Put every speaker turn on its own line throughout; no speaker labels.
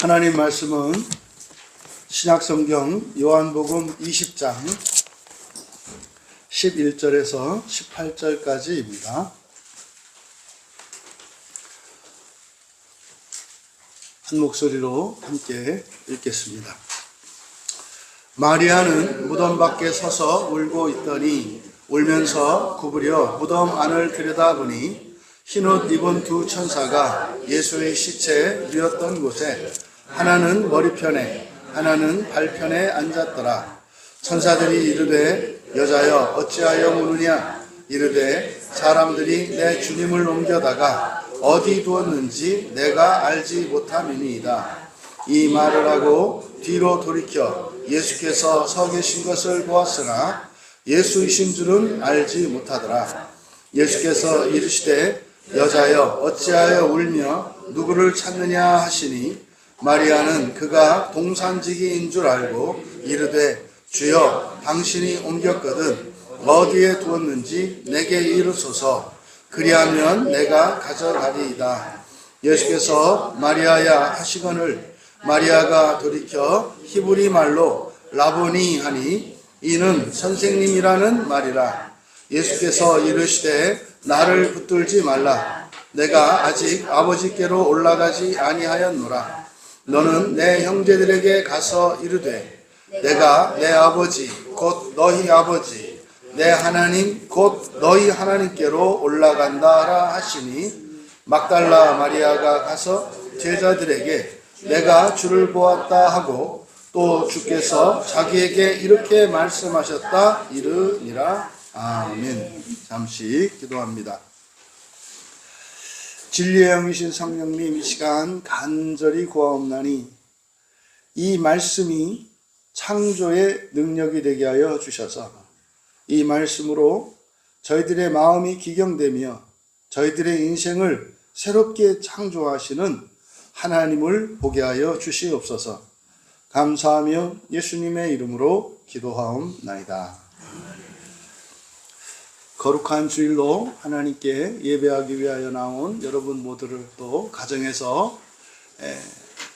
하나님 말씀은 신약성경 요한복음 20장 11절에서 18절까지입니다. 한 목소리로 함께 읽겠습니다. 마리아는 무덤 밖에 서서 울고 있더니 울면서 구부려 무덤 안을 들여다보니 흰옷 입은 두 천사가 예수의 시체에 누웠던 곳에 하나는 머리편에 하나는 발편에 앉았더라. 천사들이 이르되 여자여 어찌하여 우느냐 이르되 사람들이 내 주님을 옮겨다가 어디 두었는지 내가 알지 못함이니이다. 이 말을 하고 뒤로 돌이켜 예수께서 서 계신 것을 보았으나 예수이신 줄은 알지 못하더라. 예수께서 이르시되 여자여 어찌하여 울며 누구를 찾느냐 하시니 마리아는 그가 동산지기인 줄 알고 이르되 주여 당신이 옮겼거든 어디에 두었는지 내게 이르소서 그리하면 내가 가져가리이다. 예수께서 마리아야 하시거늘 마리아가 돌이켜 히브리 말로 라보니 하니 이는 선생님이라는 말이라. 예수께서 이르시되 나를 붙들지 말라. 내가 아직 아버지께로 올라가지 아니하였노라. 너는 내 형제들에게 가서 이르되 내가 내 아버지 곧 너희 아버지 내 하나님 곧 너희 하나님께로 올라간다라 하시니 막달라 마리아가 가서 제자들에게 내가 주를 보았다 하고 또 주께서 자기에게 이렇게 말씀하셨다 이르니라. 아멘. 잠시 기도합니다. 진리의 영이신 성령님, 이 시간 간절히 구하옵나니 이 말씀이 창조의 능력이 되게 하여 주셔서 이 말씀으로 저희들의 마음이 기경되며 저희들의 인생을 새롭게 창조하시는 하나님을 보게 하여 주시옵소서. 감사하며 예수님의 이름으로 기도하옵나이다. 거룩한 주일로 하나님께 예배하기 위하여 나온 여러분 모두를 또 가정에서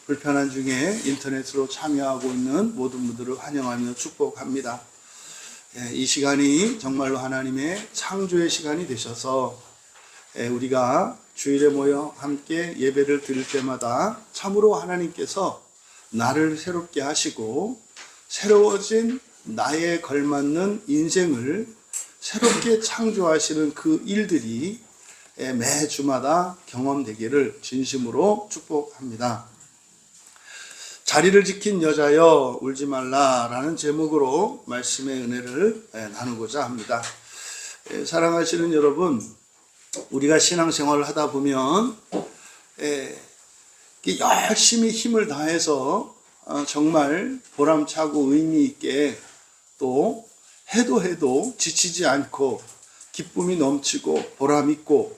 불편한 중에 인터넷으로 참여하고 있는 모든 분들을 환영하며 축복합니다. 이 시간이 정말로 하나님의 창조의 시간이 되셔서 우리가 주일에 모여 함께 예배를 드릴 때마다 참으로 하나님께서 나를 새롭게 하시고 새로워진 나에 걸맞는 인생을 새롭게 창조하시는 그 일들이 매 주마다 경험되기를 진심으로 축복합니다. 자리를 지킨 여자여 울지 말라라는 제목으로 말씀의 은혜를 나누고자 합니다. 사랑하시는 여러분, 우리가 신앙생활을 하다 보면 열심히 힘을 다해서 정말 보람차고 의미 있게 또 해도 지치지 않고 기쁨이 넘치고 보람 있고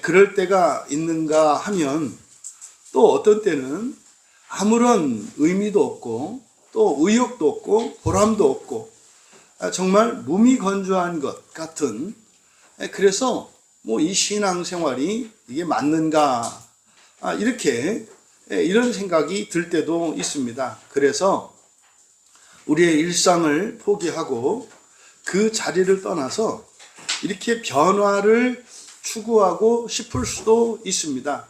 그럴 때가 있는가 하면 또 어떤 때는 아무런 의미도 없고 또 의욕도 없고 보람도 없고 정말 무미건조한 것 같은, 그래서 이 신앙생활이 이게 맞는가 이렇게 이런 생각이 들 때도 있습니다. 그래서 우리의 일상을 포기하고 그 자리를 떠나서 이렇게 변화를 추구하고 싶을 수도 있습니다.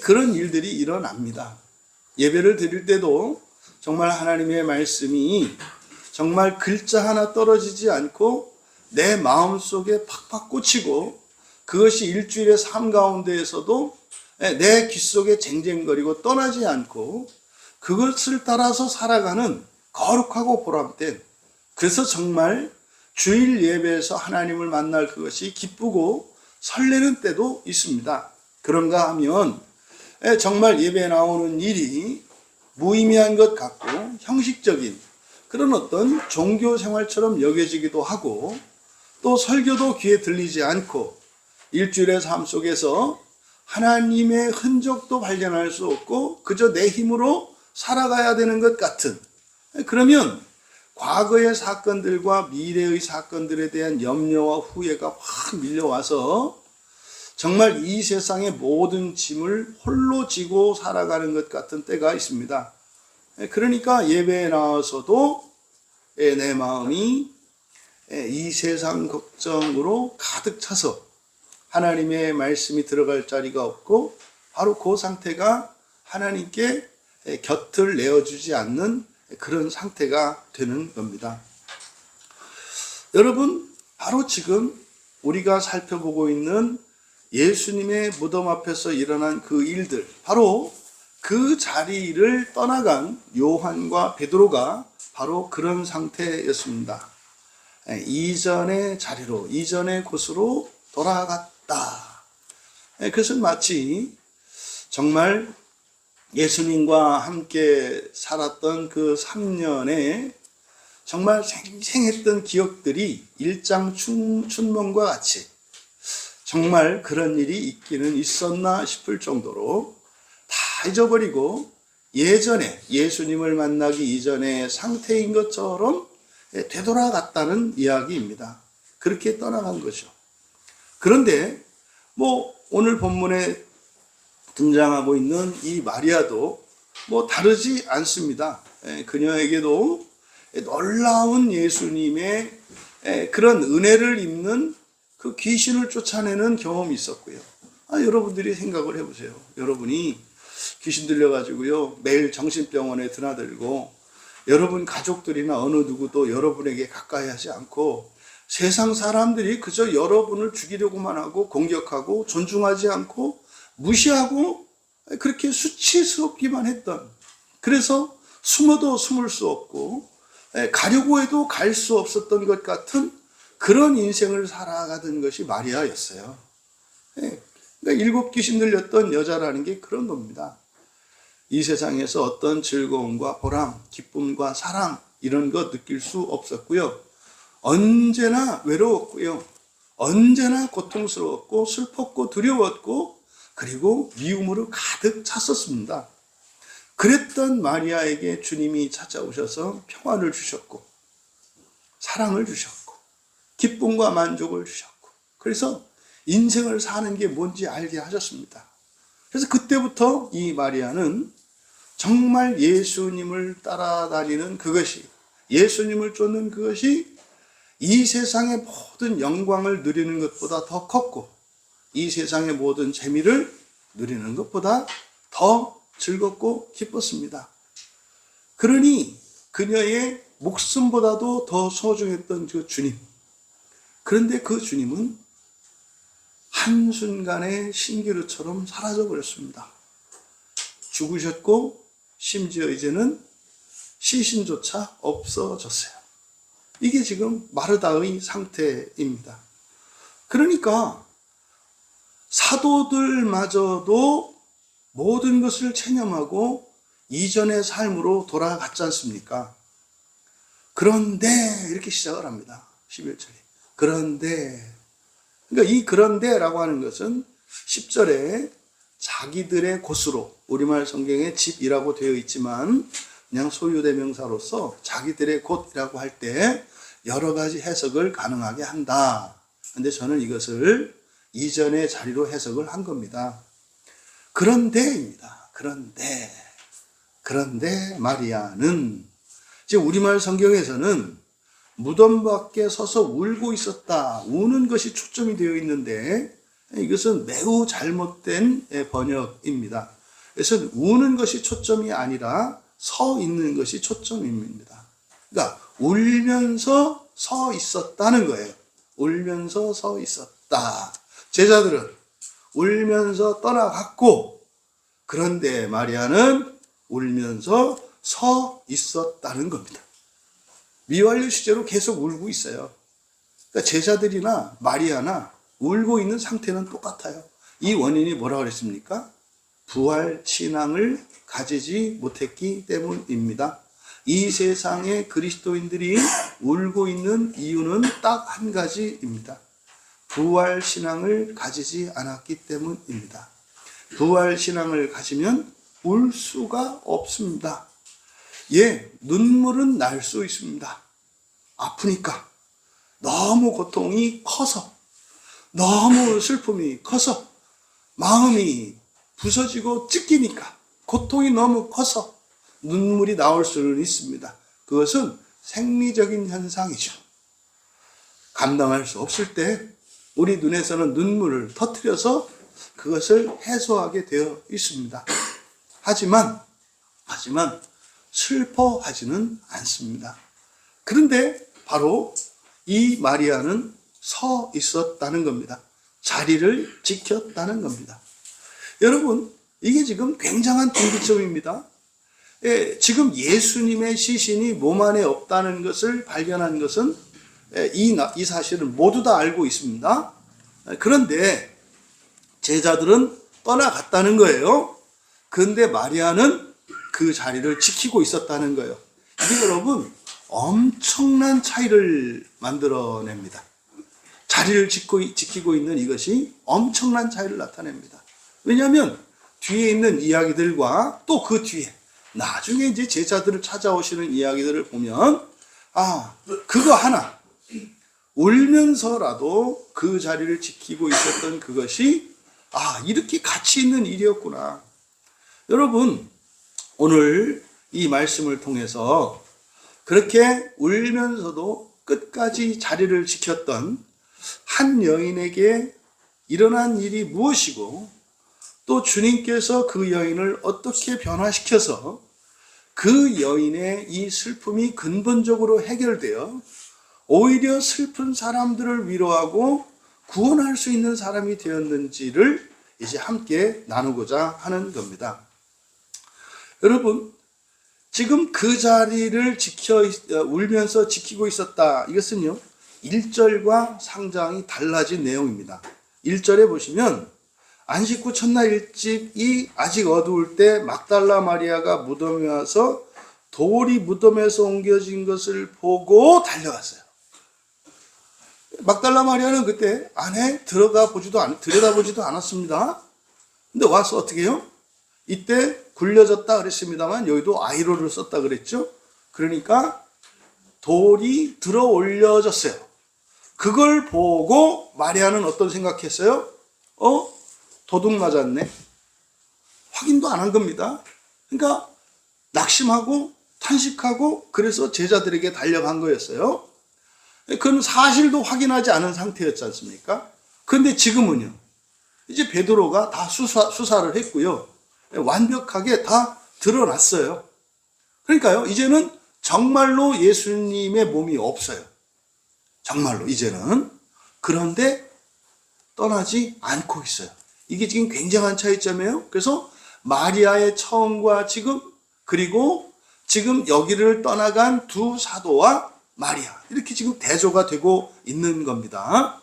그런 일들이 일어납니다. 예배를 드릴 때도 정말 하나님의 말씀이 정말 글자 하나 떨어지지 않고 내 마음속에 팍팍 꽂히고 그것이 일주일의 삶 가운데에서도 내 귓속에 쟁쟁거리고 떠나지 않고 그것을 따라서 살아가는 거룩하고 보람된, 그래서 정말 주일 예배에서 하나님을 만날 그것이 기쁘고 설레는 때도 있습니다. 그런가 하면 정말 예배에 나오는 일이 무의미한 것 같고 형식적인 그런 어떤 종교 생활처럼 여겨지기도 하고 또 설교도 귀에 들리지 않고 일주일의 삶 속에서 하나님의 흔적도 발견할 수 없고 그저 내 힘으로 살아가야 되는 것 같은, 그러면 과거의 사건들과 미래의 사건들에 대한 염려와 후회가 확 밀려와서 정말 이 세상의 모든 짐을 홀로 지고 살아가는 것 같은 때가 있습니다. 그러니까 예배에 나와서도 내 마음이 이 세상 걱정으로 가득 차서 하나님의 말씀이 들어갈 자리가 없고, 바로 그 상태가 하나님께 곁을 내어주지 않는 그런 상태가 되는 겁니다. 여러분, 바로 지금 우리가 살펴보고 있는 예수님의 무덤 앞에서 일어난 그 일들, 바로 그 자리를 떠나간 요한과 베드로가 바로 그런 상태였습니다. 이전의 자리로, 이전의 곳으로 돌아갔다. 그것은 마치 정말 예수님과 함께 살았던 그 3년에 정말 생생했던 기억들이 일장춘몽과 같이 정말 그런 일이 있기는 있었나 싶을 정도로 다 잊어버리고 예전에 예수님을 만나기 이전의 상태인 것처럼 되돌아갔다는 이야기입니다. 그렇게 떠나간 거죠. 그런데 오늘 본문에 등장하고 있는 이 마리아도 다르지 않습니다. 그녀에게도 놀라운 예수님의 그런 은혜를 입는 그 귀신을 쫓아내는 경험이 있었고요. 여러분들이 생각을 해보세요. 여러분이 귀신 들려가지고요, 매일 정신병원에 드나들고, 여러분 가족들이나 어느 누구도 여러분에게 가까이 하지 않고, 세상 사람들이 그저 여러분을 죽이려고만 하고, 공격하고, 존중하지 않고, 무시하고, 그렇게 수치스럽기만 했던, 그래서 숨어도 숨을 수 없고, 가려고 해도 갈 수 없었던 것 같은 그런 인생을 살아가던 것이 마리아였어요. 그러니까 7 귀신 들렸던 여자라는 게 그런 겁니다. 이 세상에서 어떤 즐거움과 보람, 기쁨과 사랑 이런 거 느낄 수 없었고요. 언제나 외로웠고요. 언제나 고통스러웠고 슬펐고 두려웠고, 그리고 미움으로 가득 찼었습니다. 그랬던 마리아에게 주님이 찾아오셔서 평안을 주셨고, 사랑을 주셨고, 기쁨과 만족을 주셨고, 그래서 인생을 사는 게 뭔지 알게 하셨습니다. 그래서 그때부터 이 마리아는 정말 예수님을 따라다니는 그것이, 예수님을 쫓는 그것이 이 세상의 모든 영광을 누리는 것보다 더 컸고, 이 세상의 모든 재미를 누리는 것보다 더 즐겁고 기뻤습니다. 그러니 그녀의 목숨보다도 더 소중했던 그 주님, 그런데 그 주님은 한순간에 신기루처럼 사라져버렸습니다. 죽으셨고, 심지어 이제는 시신조차 없어졌어요. 이게 지금 마르다의 상태입니다. 그러니까 사도들마저도 모든 것을 체념하고 이전의 삶으로 돌아갔지 않습니까? 그런데 이렇게 시작을 합니다. 11절에. 그런데, 그러니까 이 그런데라고 하는 것은 10절에 자기들의 곳으로, 우리말 성경에 집이라고 되어 있지만 그냥 소유대명사로서 자기들의 곳이라고 할 때 여러 가지 해석을 가능하게 한다. 근데 저는 이것을 이전의 자리로 해석을 한 겁니다. 그런데입니다. 그런데 마리아는, 지금 우리말 성경에서는 무덤 밖에 서서 울고 있었다, 우는 것이 초점이 되어 있는데 이것은 매우 잘못된 번역입니다. 그래서 우는 것이 초점이 아니라 서 있는 것이 초점입니다. 그러니까 울면서 서 있었다는 거예요. 울면서 서 있었다. 제자들은 울면서 떠나갔고, 그런데 마리아는 울면서 서 있었다는 겁니다. 미완료 시제로 계속 울고 있어요. 그러니까 제자들이나 마리아나 울고 있는 상태는 똑같아요. 이 원인이 뭐라고 그랬습니까? 부활 신앙을 가지지 못했기 때문입니다. 이 세상의 그리스도인들이 울고 있는 이유는 딱 한 가지입니다. 부활 신앙을 가지지 않았기 때문입니다. 부활 신앙을 가지면 울 수가 없습니다. 눈물은 날 수 있습니다. 아프니까, 너무 고통이 커서, 너무 슬픔이 커서 마음이 부서지고 찢기니까 고통이 너무 커서 눈물이 나올 수는 있습니다. 그것은 생리적인 현상이죠. 감당할 수 없을 때 우리 눈에서는 눈물을 터뜨려서 그것을 해소하게 되어 있습니다. 하지만 슬퍼하지는 않습니다. 그런데 바로 이 마리아는 서 있었다는 겁니다. 자리를 지켰다는 겁니다. 여러분, 이게 지금 굉장한 분기점입니다. 지금 예수님의 시신이 몸 안에 없다는 것을 발견한 것은 이 사실을 모두 다 알고 있습니다. 그런데 제자들은 떠나갔다는 거예요. 그런데 마리아는 그 자리를 지키고 있었다는 거예요. 이게 여러분 엄청난 차이를 만들어냅니다. 자리를 지키고 있는 이것이 엄청난 차이를 나타냅니다. 왜냐하면 뒤에 있는 이야기들과 또 그 뒤에 나중에 이제 제자들을 찾아오시는 이야기들을 보면 그거 하나 울면서라도 그 자리를 지키고 있었던 그것이 이렇게 가치 있는 일이었구나. 여러분, 오늘 이 말씀을 통해서 그렇게 울면서도 끝까지 자리를 지켰던 한 여인에게 일어난 일이 무엇이고, 또 주님께서 그 여인을 어떻게 변화시켜서 그 여인의 이 슬픔이 근본적으로 해결되어 오히려 슬픈 사람들을 위로하고 구원할 수 있는 사람이 되었는지를 이제 함께 나누고자 하는 겁니다. 여러분, 지금 그 자리를 울면서 지키고 있었다. 이것은요, 1절과 상당히 달라진 내용입니다. 1절에 보시면 안식 후 첫날 일찍이 아직 어두울 때 막달라 마리아가 무덤에 와서 돌이 무덤에서 옮겨진 것을 보고 달려갔어요. 막달라 마리아는 그때 안에 들여다보지도 않았습니다. 근데 와서 어떻게 해요? 이때 굴려졌다 그랬습니다만 여기도 아이로를 썼다 그랬죠. 그러니까 돌이 들어 올려졌어요. 그걸 보고 마리아는 어떤 생각했어요? 도둑 맞았네. 확인도 안 한 겁니다. 그러니까 낙심하고 탄식하고 그래서 제자들에게 달려간 거였어요. 그건 사실도 확인하지 않은 상태였지 않습니까? 그런데 지금은요, 이제 베드로가 다 수사를 했고요, 완벽하게 다 드러났어요. 그러니까요, 이제는 정말로 예수님의 몸이 없어요. 정말로 이제는. 그런데 떠나지 않고 있어요. 이게 지금 굉장한 차이점이에요. 그래서 마리아의 처음과 지금, 그리고 지금 여기를 떠나간 두 사도와 마리아, 이렇게 지금 대조가 되고 있는 겁니다.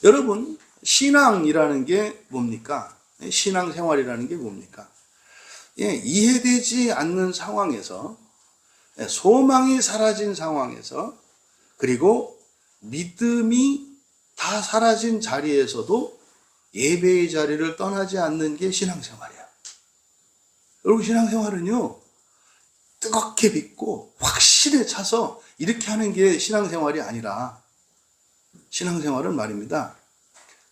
여러분, 신앙이라는 게 뭡니까? 신앙생활이라는 게 뭡니까? 이해되지 않는 상황에서, 소망이 사라진 상황에서, 그리고 믿음이 다 사라진 자리에서도 예배의 자리를 떠나지 않는 게 신앙생활이야. 여러분, 신앙생활은요, 뜨겁게 믿고 확실에 차서 이렇게 하는 게 신앙생활이 아니라, 신앙생활은 말입니다,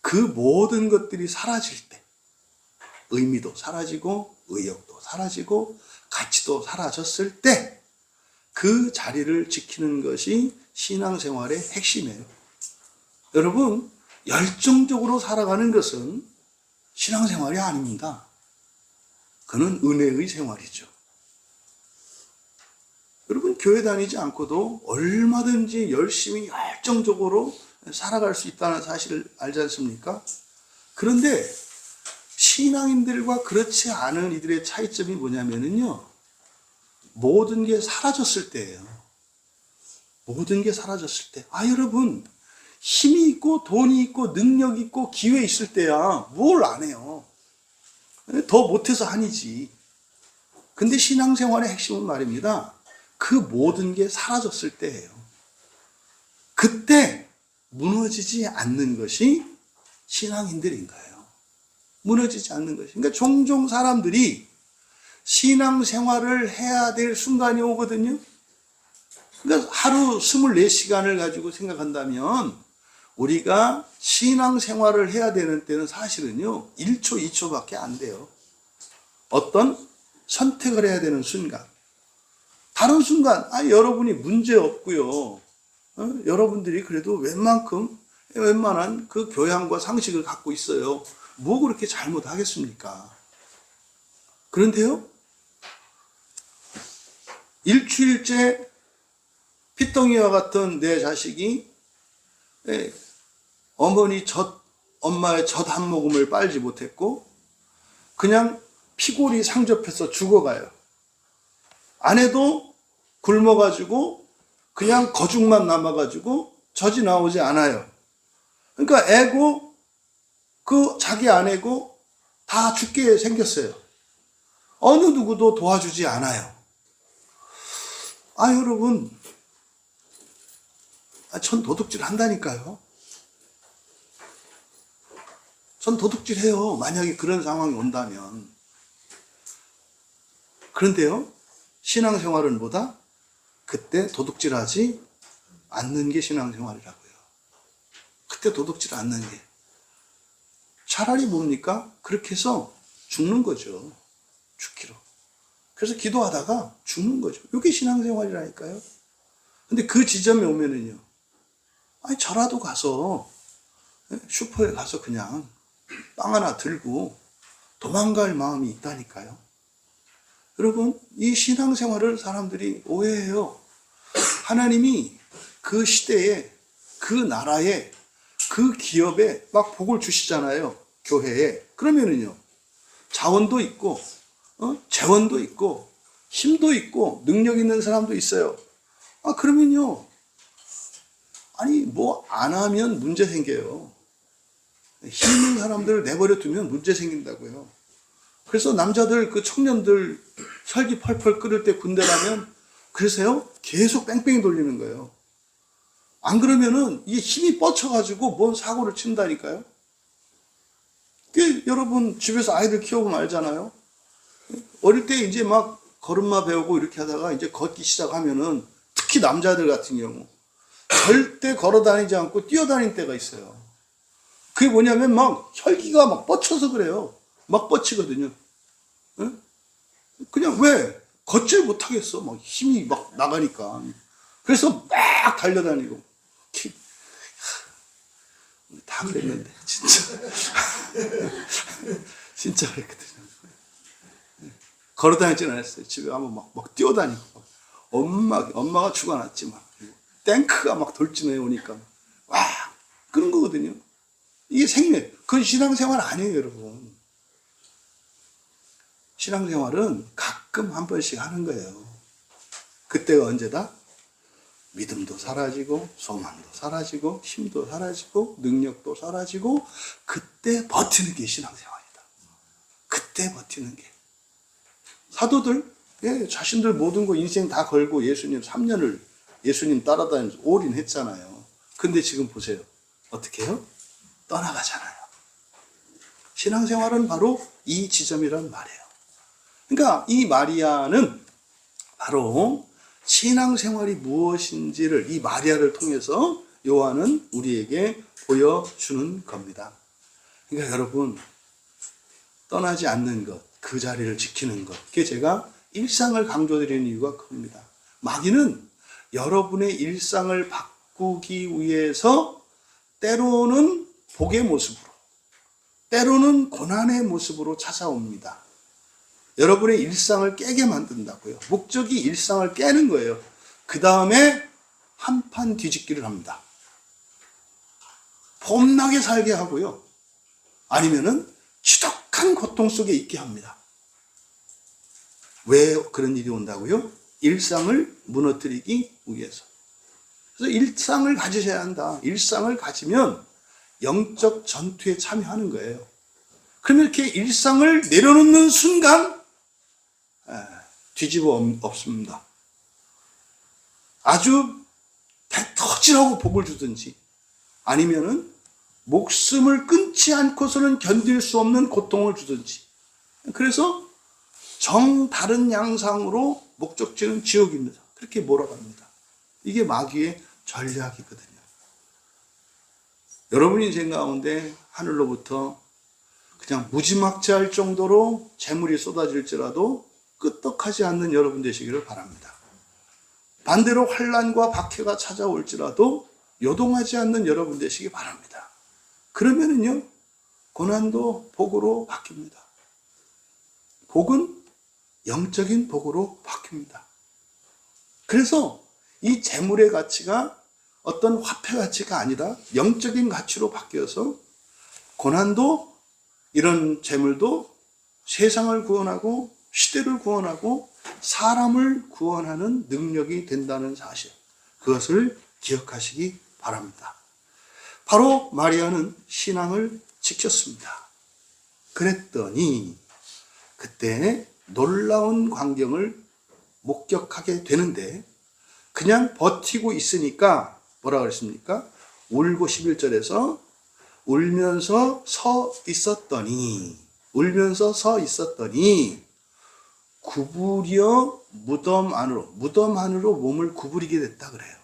그 모든 것들이 사라질 때, 의미도 사라지고 의욕도 사라지고 가치도 사라졌을 때 그 자리를 지키는 것이 신앙생활의 핵심이에요. 여러분, 열정적으로 살아가는 것은 신앙생활이 아닙니다. 그는 은혜의 생활이죠. 여러분, 교회 다니지 않고도 얼마든지 열심히 열정적으로 살아갈 수 있다는 사실을 알지 않습니까? 그런데 신앙인들과 그렇지 않은 이들의 차이점이 뭐냐면요, 모든 게 사라졌을 때예요. 모든 게 사라졌을 때. 여러분, 힘이 있고 돈이 있고 능력이 있고 기회 있을 때야 뭘 안 해요. 더 못해서 아니지. 근데 신앙생활의 핵심은 말입니다, 그 모든 게 사라졌을 때예요. 그때 무너지지 않는 것이 신앙인들인 거예요. 무너지지 않는 것이. 그러니까 종종 사람들이 신앙생활을 해야 될 순간이 오거든요. 그러니까 하루 24시간을 가지고 생각한다면 우리가 신앙생활을 해야 되는 때는 사실은요 1초 2초밖에 안 돼요. 어떤 선택을 해야 되는 순간, 다른 순간 여러분이 문제 없고요. 여러분들이 그래도 웬만한 그 교양과 상식을 갖고 있어요. 뭐 그렇게 잘못하겠습니까? 그런데요, 일주일째 피덩이와 같은 내 자식이 엄마의 젖 한 모금을 빨지 못했고 그냥 피골이 상접해서 죽어가요. 아내도 굶어가지고 그냥 거죽만 남아가지고 젖이 나오지 않아요. 그러니까 애고 자기 아내고 다 죽게 생겼어요. 어느 누구도 도와주지 않아요. 여러분, 전 도둑질 한다니까요. 전 도둑질 해요. 만약에 그런 상황이 온다면. 그런데요, 신앙생활은 뭐다? 그때 도둑질하지 않는 게 신앙생활이라고요. 그때 도둑질 않는 게. 차라리 뭡니까? 그렇게 해서 죽는 거죠. 죽기로. 그래서 기도하다가 죽는 거죠. 이게 신앙생활이라니까요. 근데 그 지점에 오면은요, 저라도 가서, 슈퍼에 가서 그냥 빵 하나 들고 도망갈 마음이 있다니까요. 여러분, 이 신앙생활을 사람들이 오해해요. 하나님이 그 시대에, 그 나라에, 그 기업에 막 복을 주시잖아요. 교회에. 그러면은요, 자원도 있고, 재원도 있고, 힘도 있고, 능력 있는 사람도 있어요. 그러면요, 뭐 안 하면 문제 생겨요. 힘 있는 사람들을 내버려 두면 문제 생긴다고요. 그래서 남자들, 그 청년들 혈기 펄펄 끓을 때 군대 가면, 그래서요, 계속 뺑뺑이 돌리는 거예요. 안 그러면은 이게 힘이 뻗쳐가지고 뭔 사고를 친다니까요. 여러분 집에서 아이들 키워보면 알잖아요. 어릴 때 이제 막 걸음마 배우고 이렇게 하다가 이제 걷기 시작하면은 특히 남자들 같은 경우 절대 걸어 다니지 않고 뛰어다닐 때가 있어요. 그게 뭐냐면 막 혈기가 막 뻗쳐서 그래요. 막 뻗치거든요. 그냥 왜? 걷질 못하겠어. 막 힘이 막 나가니까. 그래서 막 달려다니고. 다 그랬는데, 진짜. 진짜 그랬거든요. 걸어 다니지는 않았어요. 집에 가면 막 뛰어다니고. 엄마가 죽어놨지 막. 탱크가 막 돌진해 오니까. 와, 그런 거거든요. 이게 생명. 그건 신앙생활 아니에요, 여러분. 신앙생활은 가끔 한 번씩 하는 거예요. 그때가 언제다? 믿음도 사라지고, 소망도 사라지고, 힘도 사라지고, 능력도 사라지고, 그때 버티는 게 신앙생활이다. 그때 버티는 게. 사도들, 자신들 모든 거 인생 다 걸고 예수님 3년을 예수님 따라다니면서 올인했잖아요. 근데 지금 보세요. 어떻게 해요? 떠나가잖아요. 신앙생활은 바로 이 지점이란 말이에요. 그러니까 이 마리아는 바로 신앙생활이 무엇인지를 이 마리아를 통해서 요한은 우리에게 보여주는 겁니다. 그러니까 여러분, 떠나지 않는 것, 그 자리를 지키는 것, 그게 제가 일상을 강조드리는 이유가 큽니다. 마귀는 여러분의 일상을 바꾸기 위해서 때로는 복의 모습으로, 때로는 고난의 모습으로 찾아옵니다. 여러분의 일상을 깨게 만든다고요. 목적이 일상을 깨는 거예요. 그 다음에 한판 뒤집기를 합니다. 폼나게 살게 하고요. 아니면은 지독한 고통 속에 있게 합니다. 왜 그런 일이 온다고요? 일상을 무너뜨리기 위해서. 그래서 일상을 가지셔야 한다. 일상을 가지면 영적 전투에 참여하는 거예요. 그러면 이렇게 일상을 내려놓는 순간 뒤집어 엎습니다. 아주 대터지라고 복을 주든지 아니면은 목숨을 끊지 않고서는 견딜 수 없는 고통을 주든지. 그래서 정 다른 양상으로 목적지는 지옥입니다. 그렇게 몰아갑니다. 이게 마귀의 전략이거든요. 여러분 인생 가운데 하늘로부터 그냥 무지막지할 정도로 재물이 쏟아질지라도 끄떡하지 않는 여러분 되시기를 바랍니다. 반대로 환난과 박해가 찾아올지라도 요동하지 않는 여러분 되시기 바랍니다. 그러면은요, 고난도 복으로 바뀝니다. 복은 영적인 복으로 바뀝니다. 그래서 이 재물의 가치가 어떤 화폐 가치가 아니라 영적인 가치로 바뀌어서 고난도 이런 재물도 세상을 구원하고 시대를 구원하고 사람을 구원하는 능력이 된다는 사실, 그것을 기억하시기 바랍니다. 바로 마리아는 신앙을 지켰습니다. 그랬더니 그때 놀라운 광경을 목격하게 되는데, 그냥 버티고 있으니까 뭐라 그랬습니까? 울고 11절에서 울면서 서 있었더니 구부려 무덤 안으로 몸을 구부리게 됐다 그래요.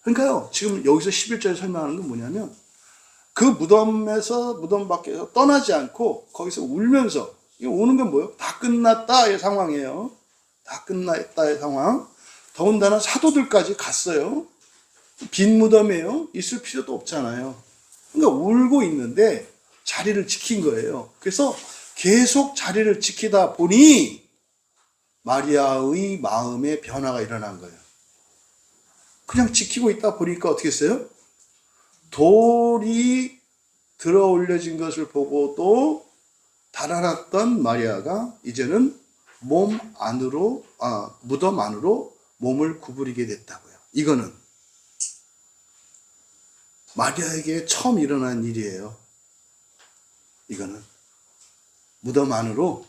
그러니까요, 지금 여기서 11절에 설명하는 건 뭐냐면, 그 무덤 밖에서 떠나지 않고 거기서 울면서, 이거 우는 건 뭐예요? 다 끝났다의 상황이에요. 다 끝났다의 상황. 더군다나 사도들까지 갔어요. 빈 무덤이에요. 있을 필요도 없잖아요. 그러니까 울고 있는데 자리를 지킨 거예요. 그래서 계속 자리를 지키다 보니 마리아의 마음에 변화가 일어난 거예요. 그냥 지키고 있다 보니까 어떻게 했어요? 돌이 들어 올려진 것을 보고도 달아났던 마리아가 이제는 무덤 안으로 몸을 구부리게 됐다고요. 이거는 마리아에게 처음 일어난 일이에요. 이거는 무덤 안으로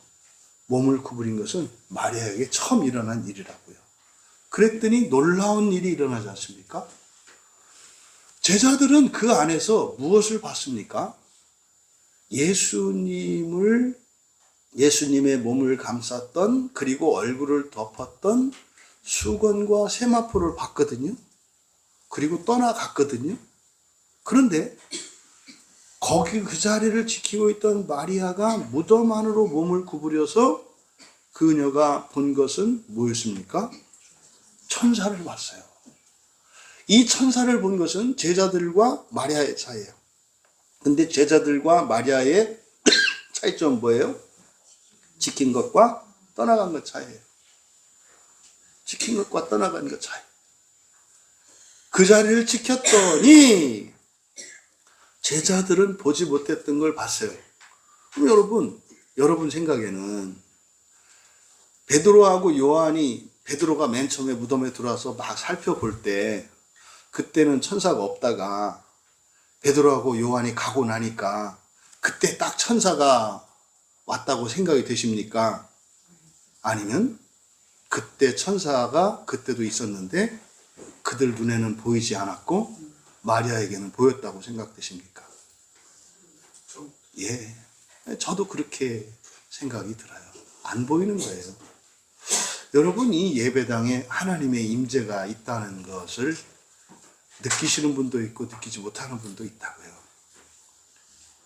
몸을 구부린 것은 마리아에게 처음 일어난 일이라고요. 그랬더니 놀라운 일이 일어나지 않습니까? 제자들은 그 안에서 무엇을 봤습니까? 예수님의 몸을 감쌌던, 그리고 얼굴을 덮었던 수건과 세마포를 봤거든요. 그리고 떠나갔거든요. 그런데 거기 그 자리를 지키고 있던 마리아가 무덤 안으로 몸을 구부려서 그녀가 본 것은 뭐였습니까? 천사를 봤어요. 이 천사를 본 것은 제자들과 마리아의 차이예요. 근데 제자들과 마리아의 차이점은 뭐예요? 지킨 것과 떠나간 것 차이예요. 지킨 것과 떠나간 것 차이. 그 자리를 지켰더니 제자들은 보지 못했던 걸 봤어요. 그럼 여러분 생각에는 베드로하고 요한이, 베드로가 맨 처음에 무덤에 들어와서 막 살펴볼 때, 그때는 천사가 없다가 베드로하고 요한이 가고 나니까 그때 딱 천사가 왔다고 생각이 되십니까? 아니면 그때 천사가 그때도 있었는데 그들 눈에는 보이지 않았고 마리아에게는 보였다고 생각되십니까? 예, 저도 그렇게 생각이 들어요. 안 보이는 거예요. 여러분, 이 예배당에 하나님의 임재가 있다는 것을 느끼시는 분도 있고 느끼지 못하는 분도 있다고요.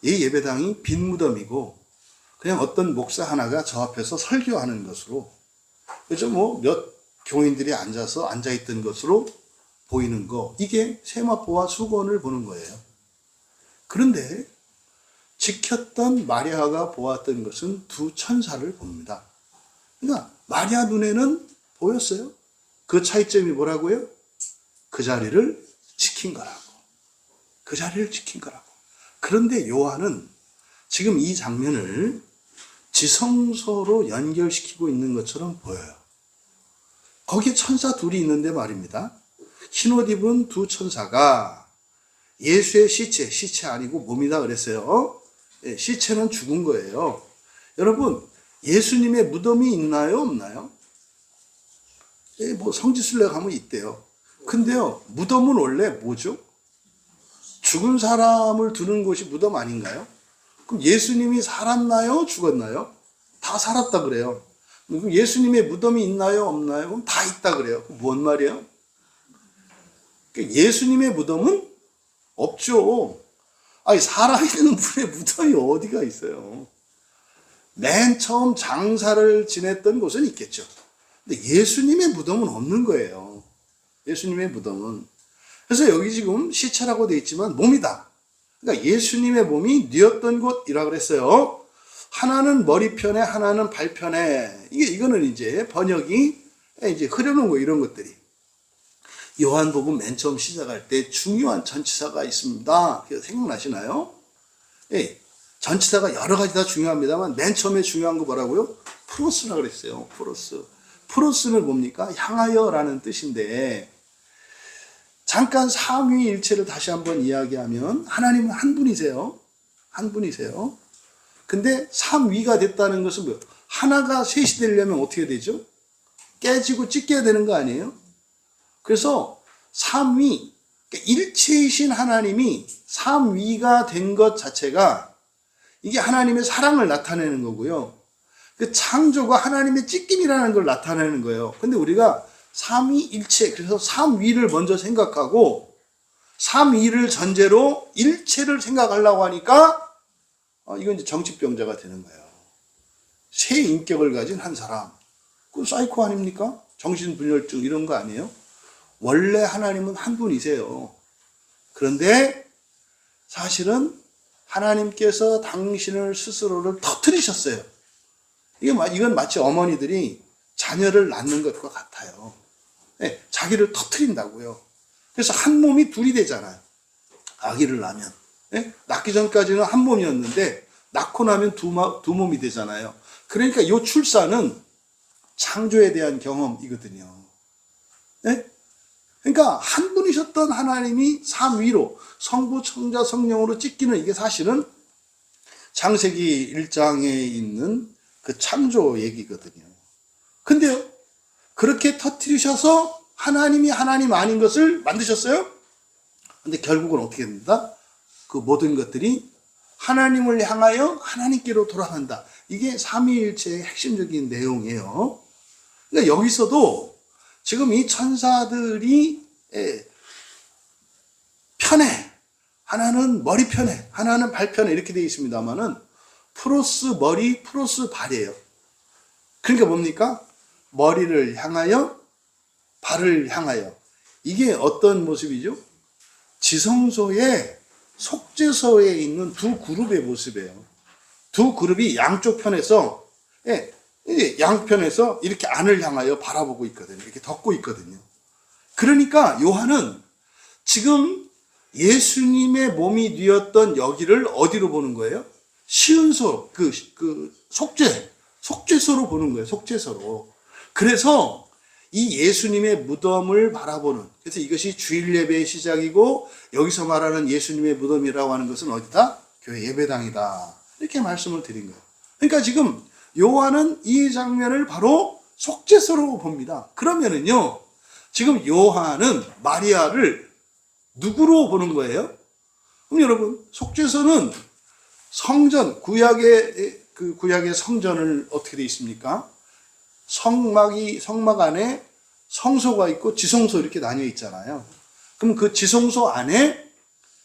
이 예배당이 빈 무덤이고 그냥 어떤 목사 하나가 저 앞에서 설교하는 것으로, 그죠? 몇 교인들이 앉아있던 것으로 보이는 거, 이게 세마포와 수건을 보는 거예요. 그런데 지켰던 마리아가 보았던 것은 두 천사를 봅니다. 그러니까 마리아 눈에는 보였어요. 그 차이점이 뭐라고요? 그 자리를 지킨 거라고. 그 자리를 지킨 거라고. 그런데 요한은 지금 이 장면을 지성소로 연결시키고 있는 것처럼 보여요. 거기에 천사 둘이 있는데 말입니다. 흰옷 입은 두 천사가 예수의 시체 아니고 몸이다 그랬어요. 시체는 죽은 거예요. 여러분, 예수님의 무덤이 있나요, 없나요? 성지순례 가면 있대요. 근데요, 무덤은 원래 뭐죠? 죽은 사람을 두는 곳이 무덤 아닌가요? 그럼 예수님이 살았나요, 죽었나요? 다 살았다 그래요. 그럼 예수님의 무덤이 있나요, 없나요? 그럼 다 있다 그래요. 그럼 뭔 말이에요? 예수님의 무덤은 없죠. 아니, 살아있는 분의 무덤이 어디가 있어요? 맨 처음 장사를 지냈던 곳은 있겠죠. 근데 예수님의 무덤은 없는 거예요. 예수님의 무덤은. 그래서 여기 지금 시체라고 되어 있지만 몸이다. 그러니까 예수님의 몸이 뉘었던 곳이라 그랬어요. 하나는 머리편에, 하나는 발편에. 이거는 이제 번역이 이제 흐려놓은 거, 이런 것들이. 요한복음 맨 처음 시작할 때 중요한 전치사가 있습니다. 생각나시나요? 예. 전치사가 여러 가지 다 중요합니다만 맨 처음에 중요한 거 뭐라고요? 프로스라 그랬어요. 프로스. 프로스는 뭡니까? 향하여라는 뜻인데, 잠깐 삼위일체를 다시 한번 이야기하면 하나님은 한 분이세요. 한 분이세요. 근데 삼위가 됐다는 것은 뭐예요? 하나가 셋이 되려면 어떻게 되죠? 깨지고 찢겨야 되는 거 아니에요? 그래서 삼위, 일체이신 하나님이 삼위가 된 것 자체가 이게 하나님의 사랑을 나타내는 거고요. 그 창조가 하나님의 찢김이라는 걸 나타내는 거예요. 근데 우리가 삼위일체, 그래서 삼위를 먼저 생각하고 삼위를 전제로 일체를 생각하려고 하니까 이건 이제 정신병자가 되는 거예요. 세 인격을 가진 한 사람. 그 사이코 아닙니까? 정신분열증 이런 거 아니에요? 원래 하나님은 한 분이세요. 그런데 사실은 하나님께서 당신을 스스로를 터뜨리셨어요. 이건 마치 어머니들이 자녀를 낳는 것과 같아요. 네, 자기를 터뜨린다고요. 그래서 한 몸이 둘이 되잖아요. 아기를 낳으면. 네? 낳기 전까지는 한 몸이었는데 낳고 나면 두 몸이 되잖아요. 그러니까 이 출산은 창조에 대한 경험이거든요. 네? 그러니까 한 분이셨던 하나님이 삼위로 성부, 성자, 성령으로 찢기는, 이게 사실은 창세기 1장에 있는 그 창조 얘기거든요. 근데요, 그렇게 터뜨리셔서 하나님이 하나님 아닌 것을 만드셨어요? 근데 결국은 어떻게 됩니다? 그 모든 것들이 하나님을 향하여 하나님께로 돌아간다. 이게 삼위일체의 핵심적인 내용이에요. 그러니까 여기서도 지금 이 천사들이 편에, 하나는 머리편에, 하나는 발편에 이렇게 되어 있습니다만은 프로스 머리, 프로스 발이에요. 그러니까 뭡니까? 머리를 향하여, 발을 향하여. 이게 어떤 모습이죠? 지성소의 속죄소에 있는 두 그룹의 모습이에요. 두 그룹이 양쪽 편에서, 양편에서 이렇게 안을 향하여 바라보고 있거든요. 이렇게 덮고 있거든요. 그러니까 요한은 지금 예수님의 몸이 뉘었던 여기를 어디로 보는 거예요? 시은소, 속죄소로 보는 거예요. 속죄소로. 그래서 이 예수님의 무덤을 바라보는, 그래서 이것이 주일 예배의 시작이고, 여기서 말하는 예수님의 무덤이라고 하는 것은 어디다? 교회 예배당이다. 이렇게 말씀을 드린 거예요. 그러니까 지금 요한은 이 장면을 바로 속죄소로 봅니다. 그러면은요, 지금 요한은 마리아를 누구로 보는 거예요? 그럼 여러분, 속죄소는 성전, 구약의 성전을 어떻게 되어 있습니까? 성막 안에 성소가 있고 지성소 이렇게 나뉘어 있잖아요. 그럼 그 지성소 안에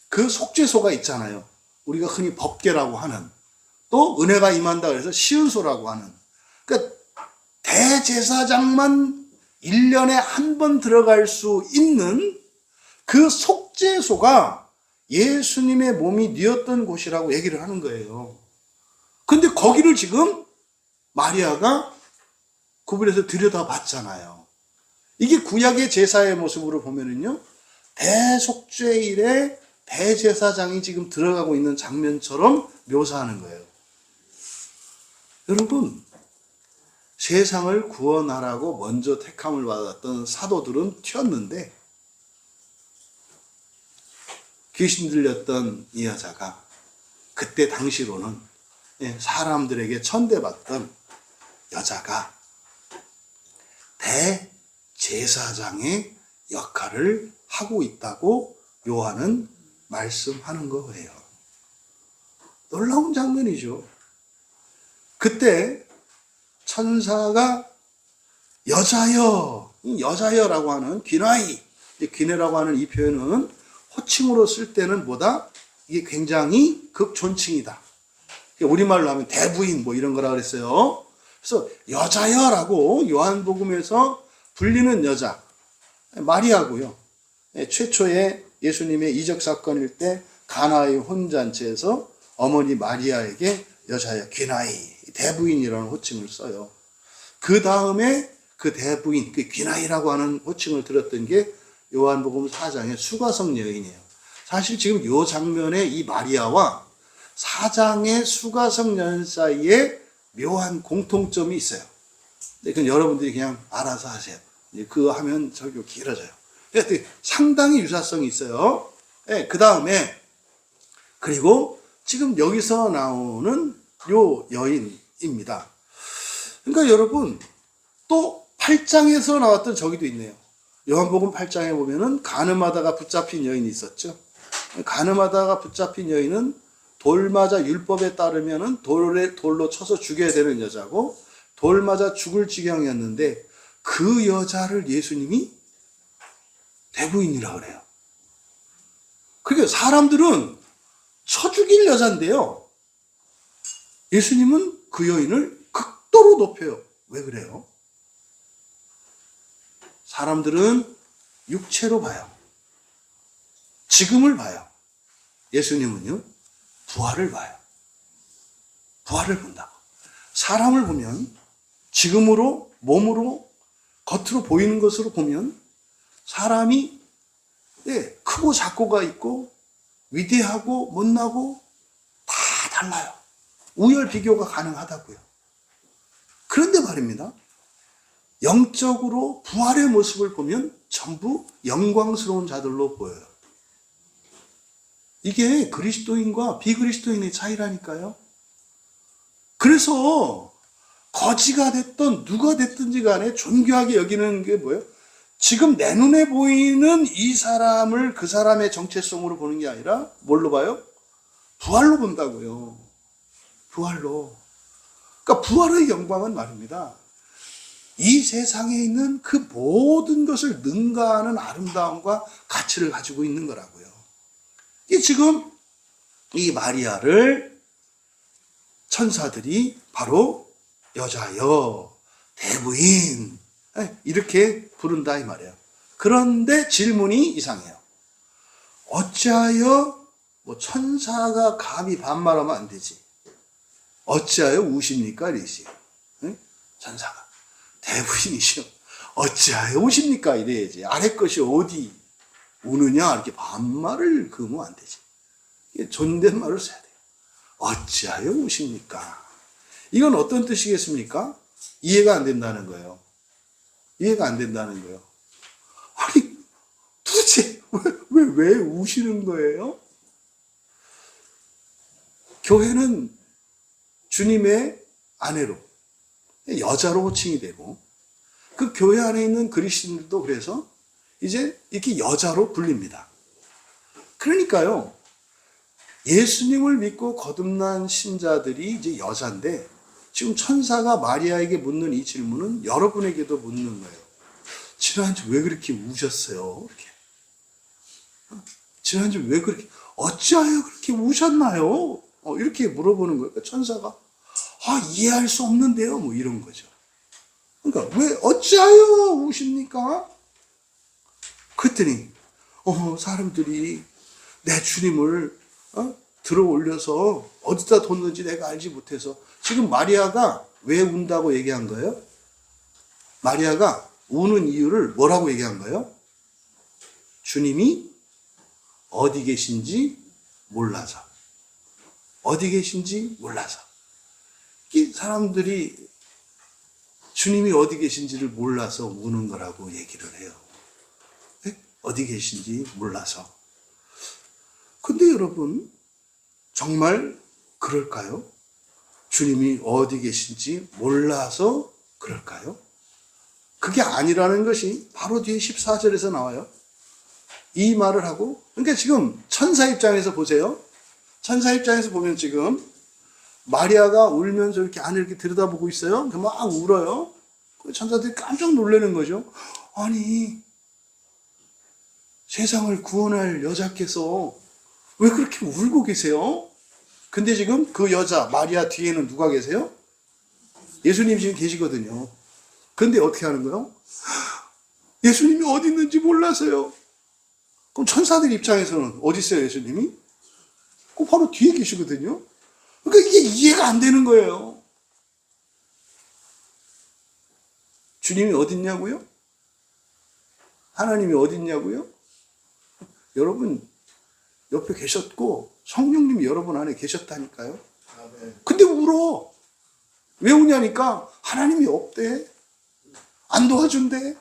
그 속죄소가 있잖아요. 우리가 흔히 법궤라고 하는, 또 은혜가 임한다 그래서 시은소라고 하는. 그러니까 대제사장만 1년에 한 번 들어갈 수 있는 그 속죄소가 예수님의 몸이 뉘었던 곳이라고 얘기를 하는 거예요. 근데 거기를 지금 마리아가 구분해서 들여다봤잖아요. 이게 구약의 제사의 모습으로 보면은요, 대속죄일에 대제사장이 지금 들어가고 있는 장면처럼 묘사하는 거예요. 여러분, 세상을 구원하라고 먼저 택함을 받았던 사도들은 튀었는데, 귀신 들렸던 이 여자가 그때 당시로는 사람들에게 천대받던 여자가 대제사장의 역할을 하고 있다고 요한은 말씀하는 거예요. 놀라운 장면이죠. 그때 천사가 여자여라고 하는 귀나이, 귀네라고 하는 이 표현은 호칭으로 쓸 때는 뭐다? 이게 굉장히 극존칭이다. 우리말로 하면 대부인 뭐 이런 거라 그랬어요. 그래서 여자여라고 요한복음에서 불리는 여자 마리아고요. 최초의 예수님의 이적 사건일 때 가나의 혼잔치에서 어머니 마리아에게 여자여 귀나이 대부인이라는 호칭을 써요. 그 다음에 그 대부인 그 귀나이라고 하는 호칭을 들었던 게 요한복음 4장의 수가성 여인이에요. 사실 지금 이 장면에 이 마리아와 4장의 수가성 여인 사이에 묘한 공통점이 있어요. 그건 여러분들이 그냥 알아서 하세요. 그거 하면 설교 길어져요. 상당히 유사성이 있어요. 그 다음에 그리고 지금 여기서 나오는 요 여인입니다. 그러니까 여러분 또 8장에서 나왔던 저기도 있네요. 요한복음 8장에 보면은 가늠하다가 붙잡힌 여인이 있었죠. 가늠하다가 붙잡힌 여인은 돌 맞아 율법에 따르면은 돌로 쳐서 죽여야 되는 여자고 돌 맞아 죽을 지경이었는데 그 여자를 예수님이 대부인이라 그래요. 그러니까 사람들은 쳐 죽일 여잔데요. 예수님은 그 여인을 극도로 높여요. 왜 그래요? 사람들은 육체로 봐요. 지금을 봐요. 예수님은요, 부활을 봐요. 부활을 본다고. 사람을 보면 지금으로, 몸으로, 겉으로 보이는 것으로 보면 사람이 크고 작고가 있고 위대하고 못나고 다 달라요. 우열 비교가 가능하다고요. 그런데 말입니다. 영적으로 부활의 모습을 보면 전부 영광스러운 자들로 보여요. 이게 그리스도인과 비그리스도인의 차이라니까요. 그래서 거지가 됐든 누가 됐든지 간에 존귀하게 여기는 게 뭐예요? 지금 내 눈에 보이는 이 사람을 그 사람의 정체성으로 보는 게 아니라 뭘로 봐요? 부활로 본다고요. 부활로. 그러니까 부활의 영광은 말입니다. 이 세상에 있는 그 모든 것을 능가하는 아름다움과 가치를 가지고 있는 거라고요. 이 지금 이 마리아를 천사들이 바로 여자여, 대부인 이렇게 부른다 이 말이에요. 그런데 질문이 이상해요. 어찌하여 뭐 천사가 감히 반말하면 안 되지. 어찌하여 우십니까? 이러지. 천사가. 대부인이시여. 어찌하여 우십니까? 이래야지. 아래 것이 어디 우느냐? 이렇게 반말을 그으면 안 되지. 이게 존댓말을 써야 돼요. 어찌하여 우십니까? 이건 어떤 뜻이겠습니까? 이해가 안 된다는 거예요. 이해가 안 된다는 거예요. 아니, 도대체 왜 우시는 거예요? 교회는 주님의 아내로, 여자로 호칭이 되고, 그 교회 안에 있는 그리스도인들도 그래서 이제 이렇게 여자로 불립니다. 그러니까요, 예수님을 믿고 거듭난 신자들이 이제 여자인데, 지금 천사가 마리아에게 묻는 이 질문은 여러분에게도 묻는 거예요. 지난주 왜 그렇게 우셨어요? 이렇게. 지난주 왜 그렇게, 어찌하여 그렇게 우셨나요? 이렇게 물어보는 거예요. 천사가, 이해할 수 없는데요? 뭐 이런 거죠. 그러니까, 왜, 어찌하여 우십니까? 그랬더니, 사람들이 내 주님을, 들어 올려서 어디다 뒀는지 내가 알지 못해서 지금 마리아가 왜 운다고 얘기한 거예요? 마리아가 우는 이유를 뭐라고 얘기한 거예요? 주님이 어디 계신지 몰라서. 어디 계신지 몰라서. 이 사람들이 주님이 어디 계신지를 몰라서 우는 거라고 얘기를 해요. 어디 계신지 몰라서. 근데 여러분, 정말 그럴까요? 주님이 어디 계신지 몰라서 그럴까요? 그게 아니라는 것이 바로 뒤에 14절에서 나와요. 이 말을 하고, 그러니까 지금 천사 입장에서 보세요. 천사 입장에서 보면 지금 마리아가 울면서 이렇게 안을 이렇게 들여다보고 있어요. 막 울어요. 천사들이 깜짝 놀라는 거죠. 아니, 세상을 구원할 여자께서 왜 그렇게 울고 계세요? 근데 지금 그 여자 마리아 뒤에는 누가 계세요? 예수님 지금 계시거든요. 근데 어떻게 하는 거예요? 예수님이 어디 있는지 몰라서요. 그럼 천사들 입장에서는 어디 있어요, 예수님이? 그 바로 뒤에 계시거든요. 그러니까 이게 이해가 안 되는 거예요. 주님이 어디 있냐고요? 하나님이 어디 있냐고요? 여러분 옆에 계셨고 성령님이 여러분 안에 계셨다니까요. 근데 울어. 왜 우냐니까 하나님이 없대. 안 도와준대.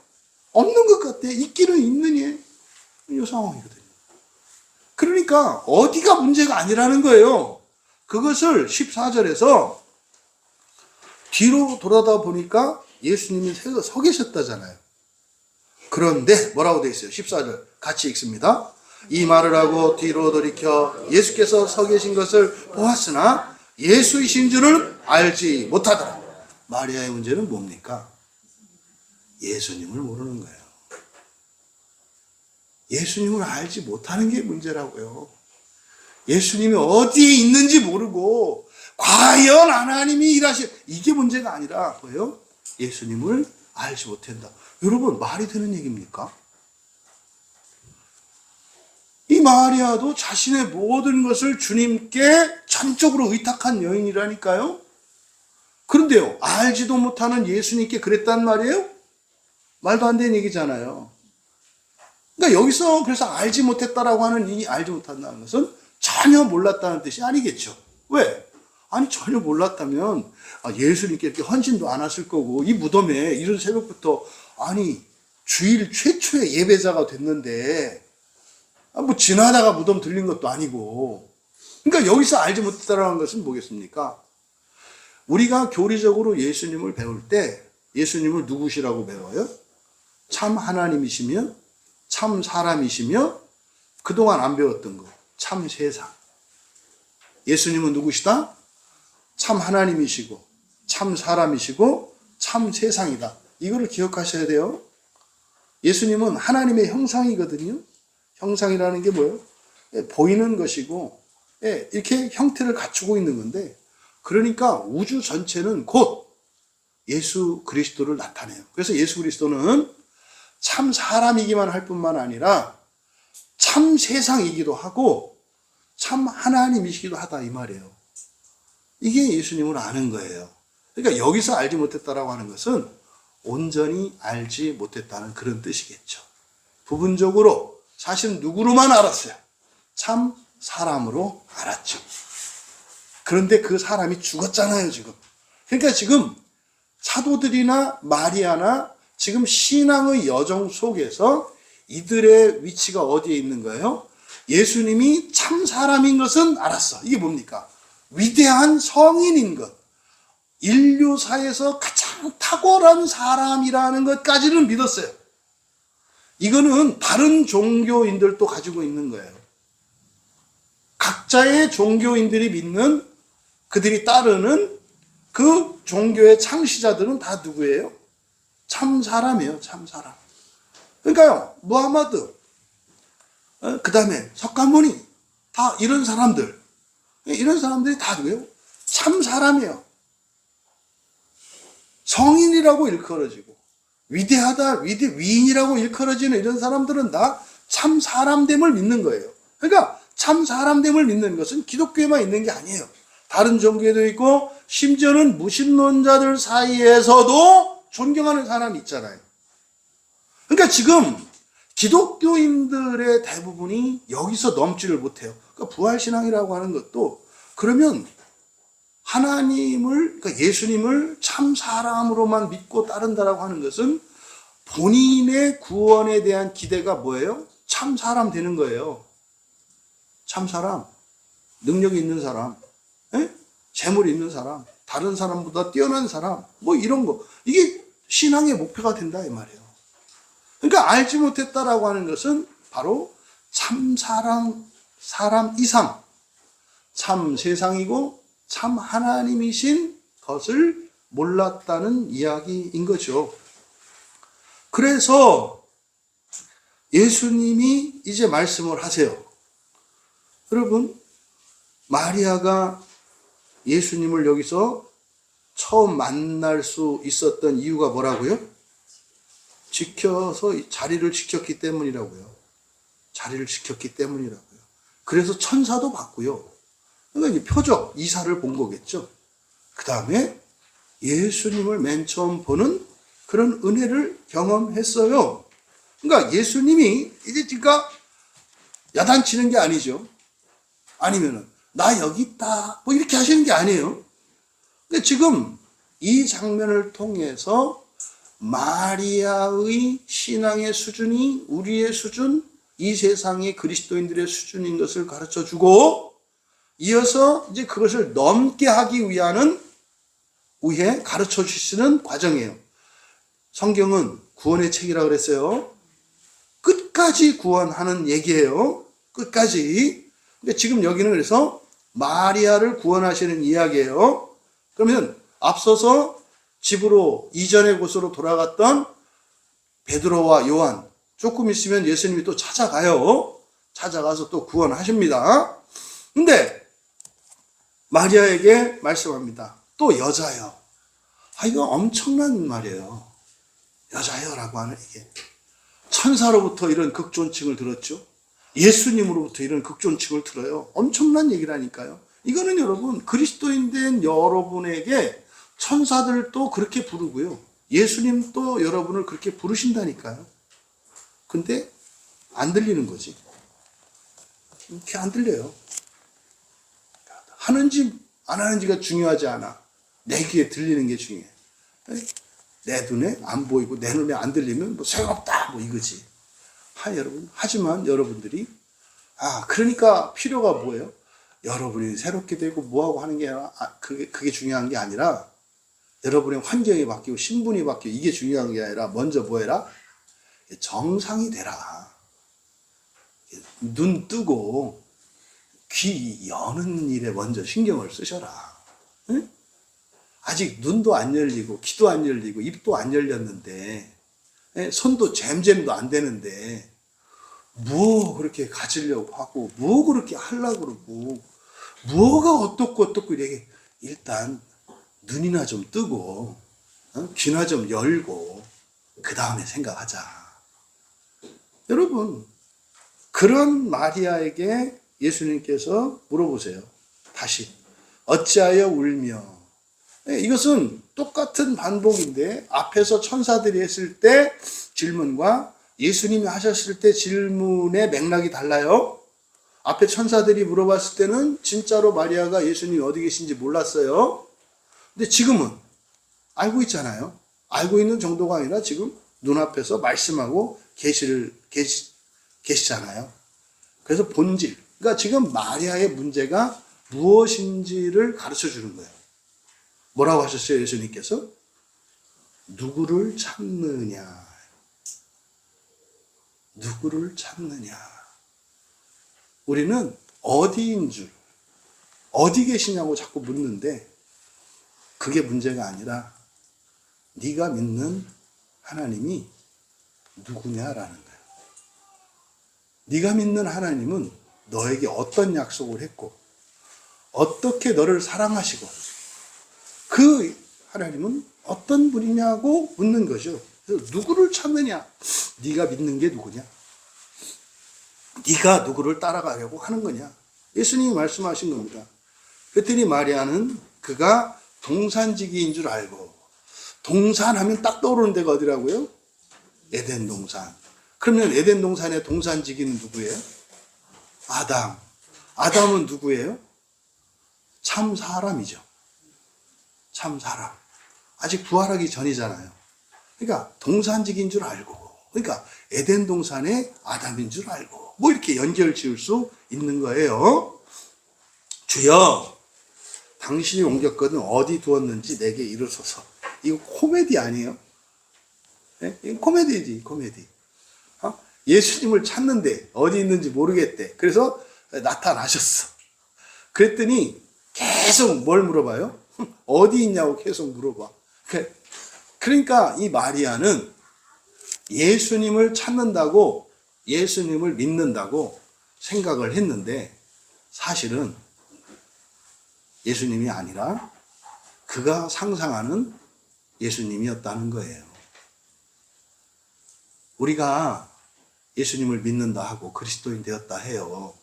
없는 것 같대. 있기는 있느니. 이 상황이거든요. 그러니까 어디가 문제가 아니라는 거예요. 그것을 14절에서 뒤로 돌아다 보니까 예수님이 서 계셨다잖아요. 그런데 뭐라고 되어 있어요? 14절 같이 읽습니다. 이 말을 하고 뒤로 돌이켜 예수께서 서 계신 것을 보았으나 예수이신 줄을 알지 못하더라. 마리아의 문제는 뭡니까? 예수님을 모르는 거예요. 예수님을 알지 못하는 게 문제라고요. 예수님이 어디에 있는지 모르고 과연 하나님이 이게 문제가 아니라 뭐예요? 예수님을 알지 못한다. 여러분 말이 되는 얘기입니까? 이 마리아도 자신의 모든 것을 주님께 전적으로 의탁한 여인이라니까요. 그런데요, 알지도 못하는 예수님께 그랬단 말이에요? 말도 안 되는 얘기잖아요. 그러니까 여기서 그래서 알지 못했다라고 하는 이 알지 못한다는 것은 전혀 몰랐다는 뜻이 아니겠죠. 왜? 아니 전혀 몰랐다면 예수님께 이렇게 헌신도 안 하실 거고 이 무덤에 이른 새벽부터 아니 주일 최초의 예배자가 됐는데 뭐 지나다가 무덤 들린 것도 아니고 그러니까 여기서 알지 못했다라는 것은 뭐겠습니까? 우리가 교리적으로 예수님을 배울 때 예수님을 누구시라고 배워요? 참 하나님이시며 참 사람이시며 그동안 안 배웠던 거 참 세상. 예수님은 누구시다? 참 하나님이시고 참 사람이시고 참 세상이다. 이거를 기억하셔야 돼요. 예수님은 하나님의 형상이거든요. 형상이라는 게 뭐예요? 보이는 것이고 이렇게 형태를 갖추고 있는 건데 그러니까 우주 전체는 곧 예수 그리스도를 나타내요. 그래서 예수 그리스도는 참 사람이기만 할 뿐만 아니라 참 세상이기도 하고 참 하나님이시기도 하다 이 말이에요. 이게 예수님을 아는 거예요. 그러니까 여기서 알지 못했다라고 하는 것은 온전히 알지 못했다는 그런 뜻이겠죠. 부분적으로 사실은 누구로만 알았어요? 참 사람으로 알았죠. 그런데 그 사람이 죽었잖아요, 지금. 그러니까 지금 사도들이나 마리아나 지금 신앙의 여정 속에서 이들의 위치가 어디에 있는 거예요? 예수님이 참 사람인 것은 알았어. 이게 뭡니까? 위대한 성인인 것. 인류사에서 가장 탁월한 사람이라는 것까지는 믿었어요. 이거는 다른 종교인들도 가지고 있는 거예요. 각자의 종교인들이 믿는 그들이 따르는 그 종교의 창시자들은 다 누구예요? 참 사람이에요. 참 사람. 그러니까요. 무하마드, 그 다음에 석가모니 다 이런 사람들. 이런 사람들이 다 누구예요? 참 사람이에요. 성인이라고 일컬어지고 위대하다, 위인이라고 일컬어지는 이런 사람들은 다 참 사람됨을 믿는 거예요. 그러니까 참 사람됨을 믿는 것은 기독교에만 있는 게 아니에요. 다른 종교에도 있고 심지어는 무신론자들 사이에서도 존경하는 사람이 있잖아요. 그러니까 지금 기독교인들의 대부분이 여기서 넘지를 못해요. 그러니까 부활신앙이라고 하는 것도 그러면 하나님을, 그러니까 예수님을 참 사람으로만 믿고 따른다라고 하는 것은 본인의 구원에 대한 기대가 뭐예요? 참 사람 되는 거예요. 참 사람, 능력이 있는 사람, 재물이 있는 사람, 다른 사람보다 뛰어난 사람, 뭐 이런 거. 이게 신앙의 목표가 된다 이 말이에요. 그러니까 알지 못했다라고 하는 것은 바로 참 사람 이상, 참 세상이고 참 하나님이신 것을 몰랐다는 이야기인 거죠. 그래서 예수님이 이제 말씀을 하세요. 여러분, 마리아가 예수님을 여기서 처음 만날 수 있었던 이유가 뭐라고요? 자리를 지켰기 때문이라고요. 자리를 지켰기 때문이라고요. 그래서 천사도 봤고요. 그러니까 이제 표적, 이사를 본 거겠죠. 그 다음에 예수님을 맨 처음 보는 그런 은혜를 경험했어요. 그러니까 예수님이 이제 그러니까 야단치는 게 아니죠. 아니면은 나 여기 있다 뭐 이렇게 하시는 게 아니에요. 근데 지금 이 장면을 통해서 마리아의 신앙의 수준이 우리의 수준, 이 세상의 그리스도인들의 수준인 것을 가르쳐 주고, 이어서 이제 그것을 넘게 하기 위해 가르쳐 주시는 과정이에요. 성경은 구원의 책이라고 그랬어요. 끝까지 구원하는 얘기예요. 끝까지. 근데 지금 여기는 그래서 마리아를 구원하시는 이야기예요. 그러면 앞서서 집으로 이전의 곳으로 돌아갔던 베드로와 요한, 조금 있으면 예수님이 또 찾아가요. 찾아가서 또 구원하십니다. 근데 마리아에게 말씀합니다. 또 여자요. 이거 엄청난 말이에요. 여자요라고 하는 이게. 천사로부터 이런 극존칭을 들었죠. 예수님으로부터 이런 극존칭을 들어요. 엄청난 얘기라니까요. 이거는 여러분, 그리스도인 된 여러분에게 천사들도 그렇게 부르고요. 예수님도 여러분을 그렇게 부르신다니까요. 근데 안 들리는 거지. 이렇게 안 들려요. 하는지 안 하는지가 중요하지 않아. 내 귀에 들리는 게 중요해. 내 눈에 안 보이고 내 눈에 안 들리면 뭐 소용없다 뭐 이거지. 여러분, 하지만 여러분들이 그러니까 필요가 뭐예요? 여러분이 새롭게 되고 뭐하고 하는 게 아니라 그게 중요한 게 아니라 여러분의 환경이 바뀌고 신분이 바뀌고 이게 중요한 게 아니라 먼저 뭐 해라? 정상이 되라. 눈 뜨고 귀 여는 일에 먼저 신경을 쓰셔라. 응? 아직 눈도 안 열리고 귀도 안 열리고 입도 안 열렸는데 손도 잼잼도 안 되는데 뭐 그렇게 가지려고 하고 뭐 그렇게 하려고 그러고 뭐가 어떻고 이렇게 일단 눈이나 좀 뜨고 귀나 좀 열고 그 다음에 생각하자. 여러분, 그런 마리아에게 예수님께서 물어보세요. 다시 어찌하여 울며. 이것은 똑같은 반복인데 앞에서 천사들이 했을 때 질문과 예수님이 하셨을 때 질문의 맥락이 달라요. 앞에 천사들이 물어봤을 때는 진짜로 마리아가 예수님이 어디 계신지 몰랐어요. 근데 지금은 알고 있잖아요. 알고 있는 정도가 아니라 지금 눈앞에서 말씀하고 계시잖아요. 그래서 본질, 그러니까 지금 마리아의 문제가 무엇인지를 가르쳐 주는 거예요. 뭐라고 하셨어요, 예수님께서? 누구를 찾느냐. 누구를 찾느냐. 우리는 어디인 줄, 어디 계시냐고 자꾸 묻는데 그게 문제가 아니라 네가 믿는 하나님이 누구냐라는 거예요. 네가 믿는 하나님은 너에게 어떤 약속을 했고 어떻게 너를 사랑하시고 그 하나님은 어떤 분이냐고 묻는 거죠. 그래서 누구를 찾느냐? 네가 믿는 게 누구냐? 네가 누구를 따라가려고 하는 거냐? 예수님이 말씀하신 겁니다. 그랬더니 마리아는 그가 동산지기인 줄 알고, 동산하면 딱 떠오르는 데가 어디라고요? 에덴 동산. 그러면 에덴 동산의 동산지기는 누구예요? 아담. 아담은 누구예요? 참 사람이죠. 참 사람. 아직 부활하기 전이잖아요. 그러니까 동산지기인 줄 알고, 그러니까 에덴 동산의 아담인 줄 알고, 뭐 이렇게 연결 지을 수 있는 거예요. 주여, 당신이 옮겼거든 어디 두었는지 내게 이르소서. 이거 코미디 아니에요? 네? 이거 코미디지, 코미디. 예수님을 찾는데 어디 있는지 모르겠대. 그래서 나타나셨어. 그랬더니 계속 뭘 물어봐요? 어디 있냐고 계속 물어봐. 그러니까 이 마리아는 예수님을 찾는다고, 예수님을 믿는다고 생각을 했는데 사실은 예수님이 아니라 그가 상상하는 예수님이었다는 거예요. 우리가 예수님을 믿는다 하고 그리스도인 되었다 해요.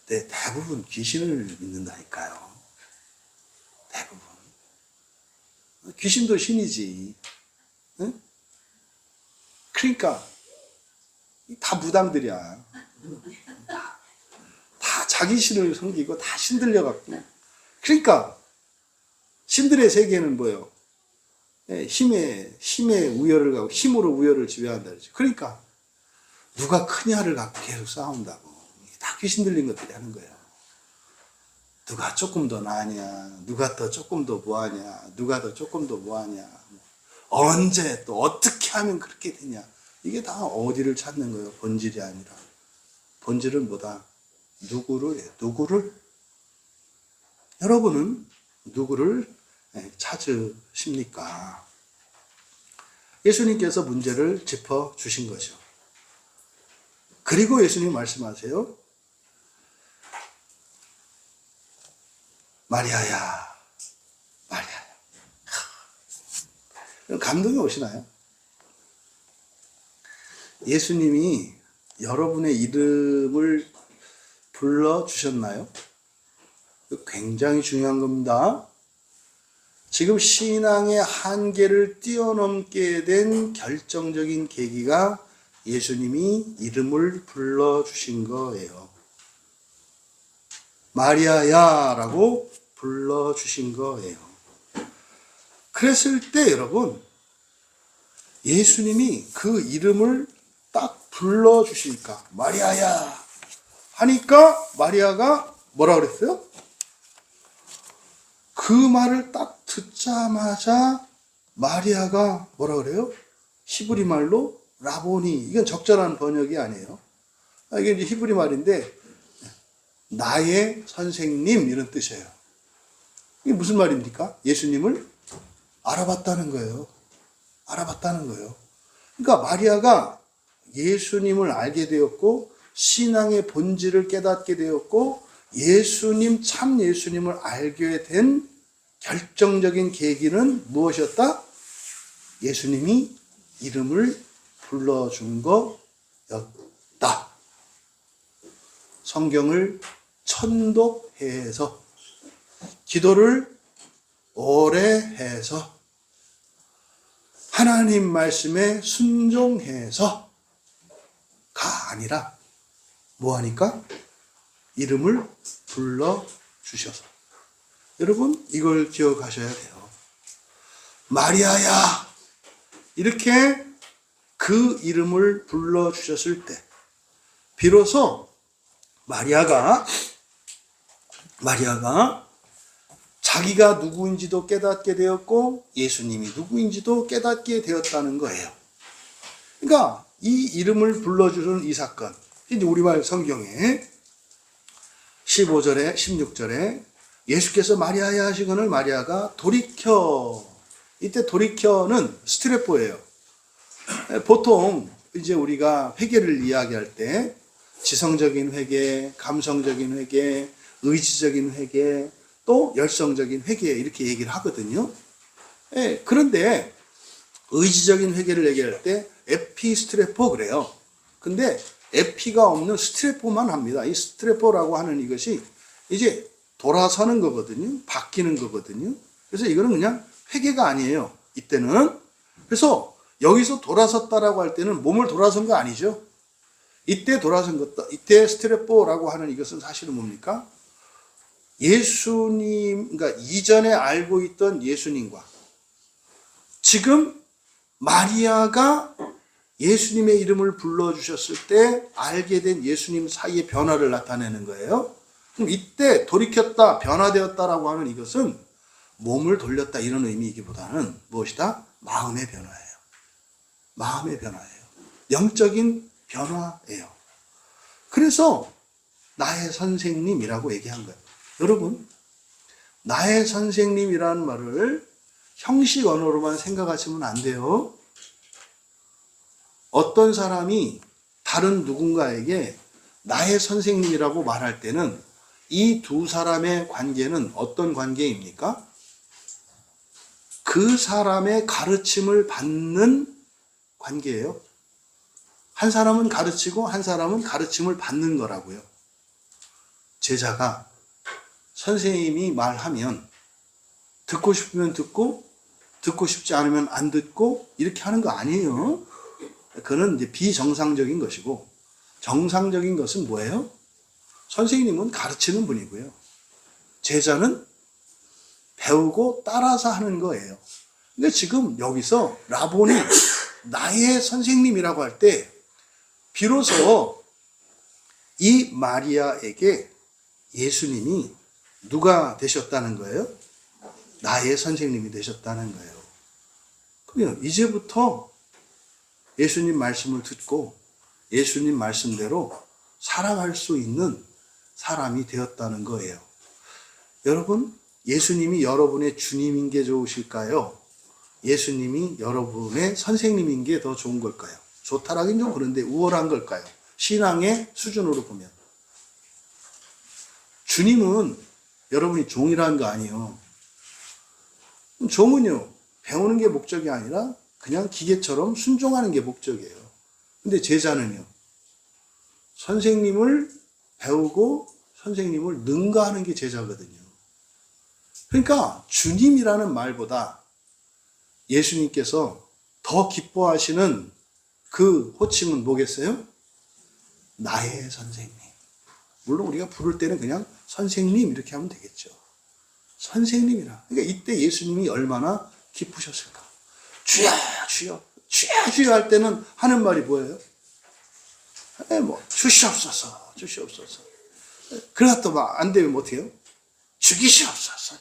근데 대부분 귀신을 믿는다니까요. 대부분. 귀신도 신이지. 응? 그러니까 다 무당들이야. 다 자기 신을 섬기고 다 신들려갖고. 그러니까 신들의 세계는 뭐예요? 힘에 우열을 가고 힘으로 우열을 지배한다 그러죠. 그러니까 누가 크냐를 갖고 계속 싸운다고. 다 귀신 들린 것들이 하는 거예요. 누가 조금 더 나으냐, 누가 더 조금 더 뭐하냐, 누가 더 조금 더 뭐하냐, 언제 또 어떻게 하면 그렇게 되냐. 이게 다 어디를 찾는 거예요? 본질이 아니라. 본질은 뭐다? 누구를? 여러분은 누구를 찾으십니까? 예수님께서 문제를 짚어주신 거죠. 그리고 예수님 말씀하세요. 마리아야, 마리아야. 감동이 오시나요? 예수님이 여러분의 이름을 불러주셨나요? 굉장히 중요한 겁니다. 지금 신앙의 한계를 뛰어넘게 된 결정적인 계기가 예수님이 이름을 불러주신 거예요. 마리아야 라고 불러주신 거예요. 그랬을 때 여러분, 예수님이 그 이름을 딱 불러주시니까 마리아야 하니까 마리아가 뭐라 그랬어요? 그 말을 딱 듣자마자 마리아가 뭐라 그래요? 히브리 말로 라보니. 이건 적절한 번역이 아니에요. 이게 이제 히브리 말인데 나의 선생님 이런 뜻이에요. 이게 무슨 말입니까? 예수님을 알아봤다는 거예요. 알아봤다는 거예요. 그러니까 마리아가 예수님을 알게 되었고 신앙의 본질을 깨닫게 되었고 참 예수님을 알게 된 결정적인 계기는 무엇이었다? 예수님이 이름을 불러준 거였다. 성경을 천독해서 기도를 오래 해서 하나님 말씀에 순종해서가 아니라 뭐하니까? 이름을 불러주셔서. 여러분 이걸 기억하셔야 돼요. 마리아야 이렇게 그 이름을 불러주셨을 때 비로소 마리아가 자기가 누구인지도 깨닫게 되었고 예수님이 누구인지도 깨닫게 되었다는 거예요. 그러니까 이 이름을 불러주는 이 사건, 이제 우리말 성경에 15절에 16절에 예수께서 마리아야 하시거늘 마리아가 돌이켜. 이때 돌이켜는 스트레포예요. 보통 이제 우리가 회개를 이야기할 때 지성적인 회개, 감성적인 회개, 의지적인 회개, 또 열성적인 회개 이렇게 얘기를 하거든요. 그런데 의지적인 회개를 얘기할 때 에피스트레포 그래요. 근데 에피가 없는 스트레포만 합니다. 이 스트레포라고 하는 이것이 이제 돌아서는 거거든요. 바뀌는 거거든요. 그래서 이거는 그냥 회개가 아니에요. 이때는. 그래서 여기서 돌아섰다라고 할 때는 몸을 돌아선 거 아니죠. 이때 돌아선 것도, 이때 스트레포라고 하는 이것은 사실은 뭡니까? 예수님, 그러니까 이전에 알고 있던 예수님과 지금 마리아가 예수님의 이름을 불러주셨을 때 알게 된 예수님 사이의 변화를 나타내는 거예요. 그럼 이때 돌이켰다, 변화되었다라고 하는 이것은 몸을 돌렸다 이런 의미이기보다는 무엇이다? 마음의 변화예요. 마음의 변화예요. 영적인 변화예요. 그래서 나의 선생님이라고 얘기한 거예요. 여러분, 나의 선생님이라는 말을 형식 언어로만 생각하시면 안 돼요. 어떤 사람이 다른 누군가에게 나의 선생님이라고 말할 때는 이 두 사람의 관계는 어떤 관계입니까? 그 사람의 가르침을 받는 관계예요. 한 사람은 가르치고 한 사람은 가르침을 받는 거라고요. 제자가 선생님이 말하면 듣고 싶으면 듣고, 듣고 싶지 않으면 안 듣고, 이렇게 하는 거 아니에요. 그거는 이제 비정상적인 것이고, 정상적인 것은 뭐예요? 선생님은 가르치는 분이고요. 제자는 배우고 따라서 하는 거예요. 근데 지금 여기서 라본이 나의 선생님이라고 할 때, 비로소 이 마리아에게 예수님이 누가 되셨다는 거예요? 나의 선생님이 되셨다는 거예요. 그러면 이제부터 예수님 말씀을 듣고 예수님 말씀대로 살아갈 수 있는 사람이 되었다는 거예요. 여러분, 예수님이 여러분의 주님인 게 좋으실까요? 예수님이 여러분의 선생님인 게 더 좋은 걸까요? 좋다라긴 좀 그런데 우월한 걸까요? 신앙의 수준으로 보면. 주님은 여러분이 종이라는 거 아니에요. 종은요, 배우는 게 목적이 아니라 그냥 기계처럼 순종하는 게 목적이에요. 근데 제자는요, 선생님을 배우고 선생님을 능가하는 게 제자거든요. 그러니까 주님이라는 말보다 예수님께서 더 기뻐하시는 그 호칭은 뭐겠어요? 나의 선생님. 물론 우리가 부를 때는 그냥 선생님 이렇게 하면 되겠죠. 선생님이라. 그러니까 이때 예수님이 얼마나 기쁘셨을까. 주여, 주여, 주여, 주여 할 때는 하는 말이 뭐예요? 주시옵소서, 주시옵소서. 그러다 또 막 안 되면 어떻게 해요? 죽이시옵소서,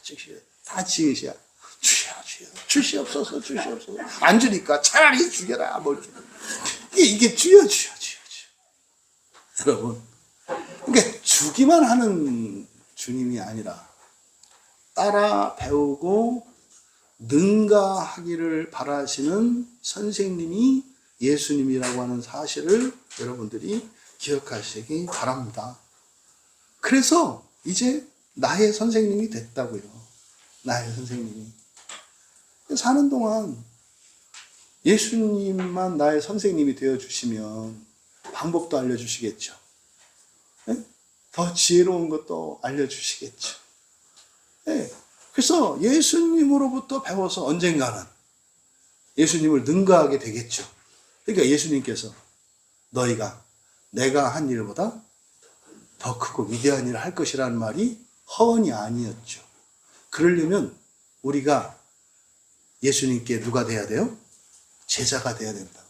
다 지으셔야. 주여, 주여, 주시옵소서, 주시옵소서. 안 주니까 차라리 죽여라. 뭐 이렇게. 이게 주여, 주여, 주여, 주여. 여러분, 그러니까 주기만 하는 주님이 아니라 따라 배우고 능가하기를 바라시는 선생님이 예수님이라고 하는 사실을 여러분들이 기억하시기 바랍니다. 그래서 이제 나의 선생님이 됐다고요. 나의 선생님이. 사는 동안 예수님만 나의 선생님이 되어주시면 방법도 알려주시겠죠. 더 지혜로운 것도 알려주시겠죠. 그래서 예수님으로부터 배워서 언젠가는 예수님을 능가하게 되겠죠. 그러니까 예수님께서 너희가 내가 한 일보다 더 크고 위대한 일을 할 것이라는 말이 허언이 아니었죠. 그러려면 우리가 예수님께 누가 돼야 돼요? 제자가 돼야 된다고.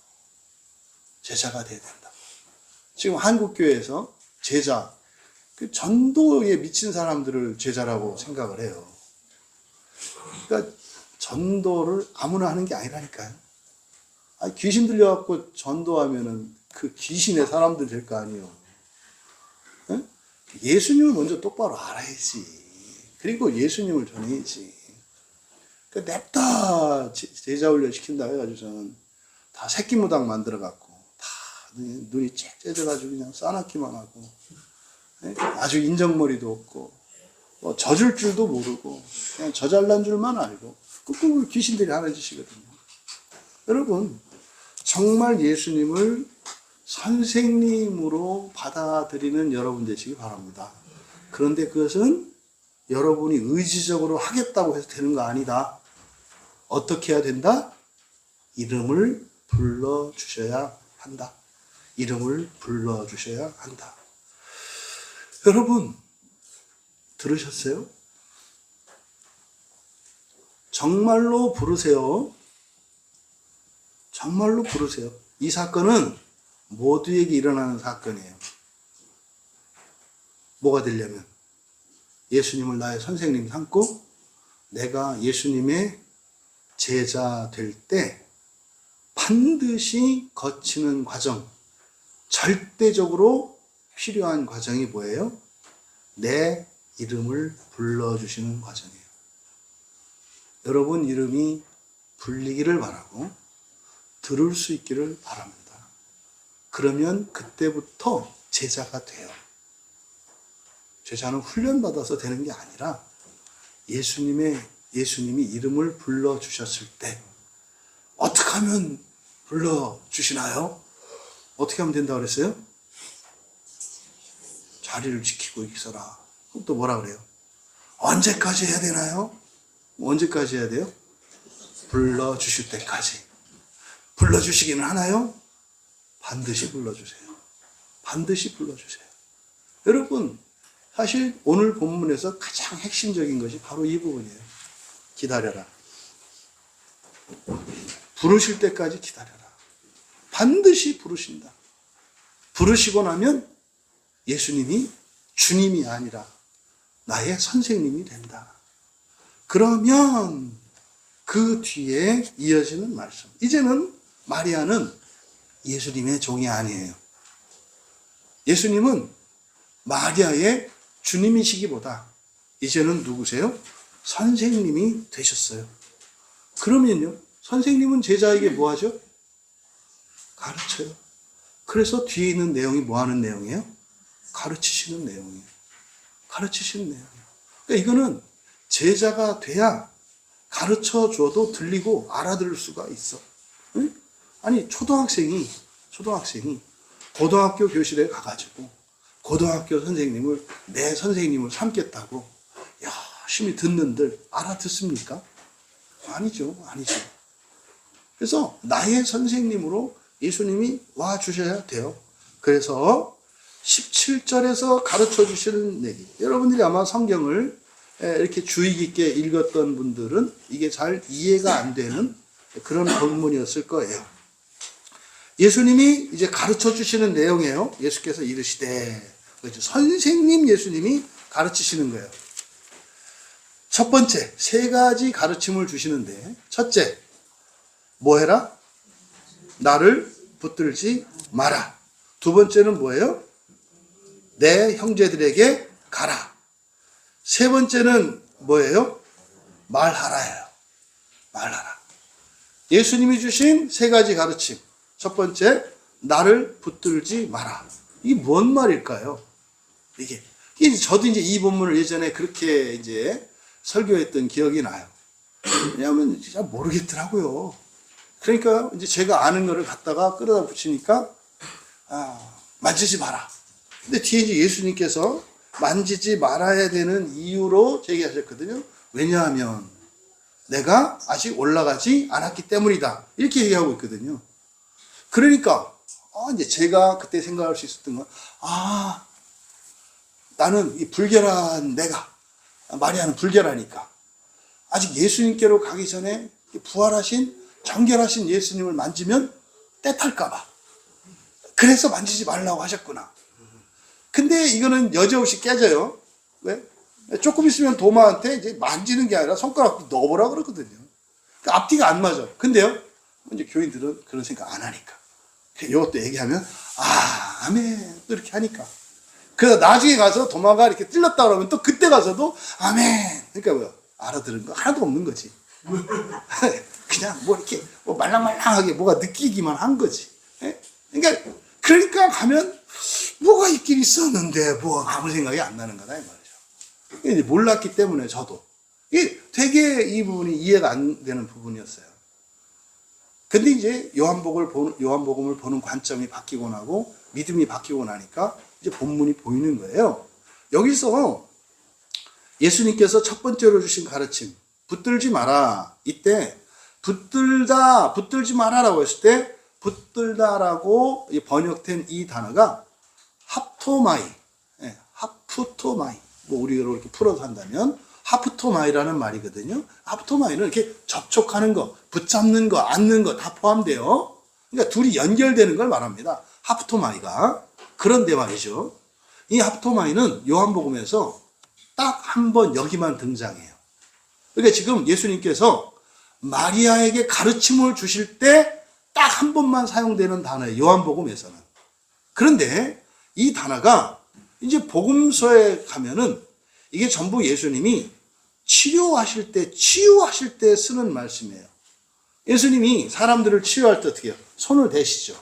제자가 돼야 된다고. 지금 한국교회에서 제자, 그 전도에 미친 사람들을 제자라고 생각을 해요. 그러니까 전도를 아무나 하는 게 아니라니까요. 귀신 들려갖고 전도하면은 그 귀신의 사람들 될 거 아니에요. 네? 예수님을 먼저 똑바로 알아야지. 그리고 예수님을 전해야지. 그러니까 냅다 제자 훈련 시킨다 해가지고서는 다 새끼무당 만들어갖고 다 눈이 째져가지고 그냥 싸납기만 하고 아주 인정머리도 없고 뭐 젖을 줄도 모르고 그냥 저 잘난 줄만 알고 꾹꾹 귀신들이 하는 짓이거든요. 여러분, 정말 예수님을 선생님으로 받아들이는 여러분 되시기 바랍니다. 그런데 그것은 여러분이 의지적으로 하겠다고 해서 되는 거 아니다. 어떻게 해야 된다? 이름을 불러주셔야 한다. 이름을 불러주셔야 한다. 여러분, 들으셨어요? 정말로 부르세요. 정말로 부르세요. 이 사건은 모두에게 일어나는 사건이에요. 뭐가 되려면 예수님을 나의 선생님 삼고 내가 예수님의 제자 될 때 반드시 거치는 과정, 절대적으로 필요한 과정이 뭐예요? 내 이름을 불러주시는 과정이에요. 여러분 이름이 불리기를 바라고 들을 수 있기를 바랍니다. 그러면 그때부터 제자가 돼요. 제자는 훈련받아서 되는 게 아니라 예수님이 이름을 불러주셨을 때 어떻게 하면 불러주시나요? 어떻게 하면 된다고 그랬어요? 자리를 지키고 있어라. 그럼 또 뭐라 그래요? 언제까지 해야 되나요? 언제까지 해야 돼요? 불러주실 때까지. 불러주시기는 하나요? 반드시 불러주세요. 반드시 불러주세요. 여러분, 사실 오늘 본문에서 가장 핵심적인 것이 바로 이 부분이에요. 기다려라. 부르실 때까지 기다려라. 반드시 부르신다. 부르시고 나면 예수님이 주님이 아니라 나의 선생님이 된다. 그러면 그 뒤에 이어지는 말씀. 이제는 마리아는 예수님의 종이 아니에요. 예수님은 마리아의 주님이시기보다 이제는 누구세요? 선생님이 되셨어요. 그러면요, 선생님은 제자에게 뭐 하죠? 가르쳐요. 그래서 뒤에 있는 내용이 뭐 하는 내용이에요? 가르치시는 내용이에요. 가르치시는 내용이에요. 그러니까 이거는 제자가 돼야 가르쳐 줘도 들리고 알아들을 수가 있어. 응? 아니, 초등학생이 고등학교 교실에 가가지고 고등학교 선생님을 내 선생님을 삼겠다고 열심히 듣는들 알아듣습니까? 아니죠. 그래서 나의 선생님으로 예수님이 와 주셔야 돼요. 그래서 17절에서 가르쳐 주시는 얘기. 여러분들이 아마 성경을 이렇게 주의 깊게 읽었던 분들은 이게 잘 이해가 안 되는 그런 본문이었을 거예요. 예수님이 이제 가르쳐 주시는 내용이에요. 예수께서 이르시되, 선생님 예수님이 가르치시는 거예요. 첫 번째, 세 가지 가르침을 주시는데, 첫째, 뭐 해라? 나를 붙들지 마라. 두 번째는 뭐예요? 내 형제들에게 가라. 세 번째는 뭐예요? 말하라예요. 말하라. 예수님이 주신 세 가지 가르침. 첫 번째, 나를 붙들지 마라. 이게 뭔 말일까요? 이게 저도 이제 이 본문을 예전에 그렇게 이제 설교했던 기억이 나요. 왜냐하면 잘 모르겠더라고요. 그러니까 이제 제가 아는 거를 갖다가 끌어다 붙이니까 만지지 마라. 근데 뒤에 이제 예수님께서 만지지 말아야 되는 이유로 제기하셨거든요. 왜냐하면 내가 아직 올라가지 않았기 때문이다. 이렇게 얘기하고 있거든요. 그러니까 이제 제가 그때 생각할 수 있었던 건 나는 이 불결한 내가 마리아는 불결하니까 아직 예수님께로 가기 전에 부활하신 정결하신 예수님을 만지면 때탈까봐 그래서 만지지 말라고 하셨구나. 근데 이거는 여지없이 깨져요. 왜? 조금 있으면 도마한테 이제 만지는 게 아니라 손가락 넣어보라 그러거든요. 그러니까 앞뒤가 안 맞아. 근데요, 이제 교인들은 그런 생각 안 하니까. 이것도 얘기하면, 아멘. 또 이렇게 하니까. 그래서 나중에 가서 도마가 이렇게 찔렀다 그러면 또 그때 가서도 아멘. 그러니까 뭐야? 알아들은 거 하나도 없는 거지. 그냥 뭐 이렇게 뭐 말랑말랑하게 뭐가 느끼기만 한 거지. 그러니까 가면 뭐가 있긴 있었는데 뭐가 아무 생각이 안 나는 거다 이 말이죠. 이제 몰랐기 때문에 저도 이게 되게 이 부분이 이해가 안 되는 부분이었어요. 근데 이제 요한복음을 보는 관점이 바뀌고 나고 믿음이 바뀌고 나니까 이제 본문이 보이는 거예요. 여기서 예수님께서 첫 번째로 주신 가르침, 붙들지 마라. 이때 붙들지 마라라고 했을 때 붙들다라고 번역된 이 단어가 하프토마이, 하프토마이. 뭐 우리로 이렇게 풀어서 한다면 하프토마이라는 말이거든요. 하프토마이는 이렇게 접촉하는 거, 붙잡는 거, 안는 거 다 포함돼요. 그러니까 둘이 연결되는 걸 말합니다. 하프토마이가. 그런데 말이죠. 이 하프토마이는 요한복음에서 딱 한 번 여기만 등장해요. 그러니까 지금 예수님께서 마리아에게 가르침을 주실 때 딱 한 번만 사용되는 단어예요. 요한복음에서는. 그런데 이 단어가 이제 복음서에 가면은 이게 전부 예수님이 치유하실 때 쓰는 말씀이에요. 예수님이 사람들을 치유할 때 어떻게 해요? 손을 대시죠.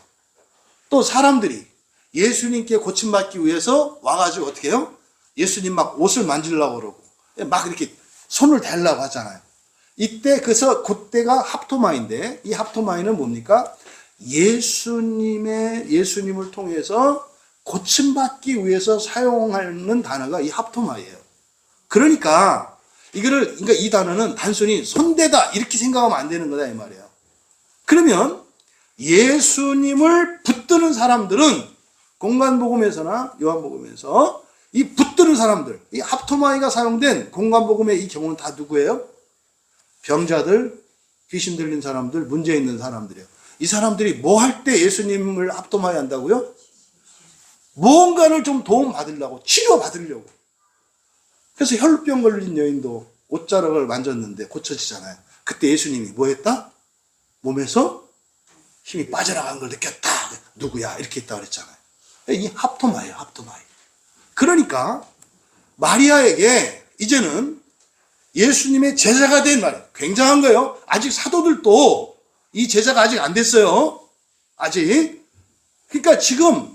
또 사람들이 예수님께 고침받기 위해서 와가지고 어떻게 해요? 예수님 막 옷을 만지려고 그러고 막 이렇게 손을 대려고 하잖아요. 이때 그래서 그때가 합토마인데 이 합토마이는 뭡니까? 예수님을 통해서 고침받기 위해서 사용하는 단어가 이 합토마이예요. 그러니까 그러니까 이 단어는 단순히 손대다 이렇게 생각하면 안 되는 거다 이 말이에요. 그러면 예수님을 붙드는 사람들은 공간복음에서나 요한복음에서 이 붙드는 사람들, 이 합토마이가 사용된 공간복음의 이 경우는 다 누구예요? 병자들, 귀신 들린 사람들, 문제 있는 사람들이에요. 이 사람들이 뭐 할 때 예수님을 합토마이 한다고요? 무언가를 좀 도움 받으려고, 치료 받으려고. 그래서 혈루병 걸린 여인도 옷자락을 만졌는데 고쳐지잖아요. 그때 예수님이 뭐 했다? 몸에서 힘이 빠져나간 걸 느꼈다. 누구야? 이렇게 했다 그랬잖아요. 이게 합토마예요, 합토마이. 그러니까 마리아에게 이제는 예수님의 제자가 된 말이에요. 굉장한 거예요. 아직 사도들도 이 제자가 아직 안 됐어요. 아직. 그러니까 지금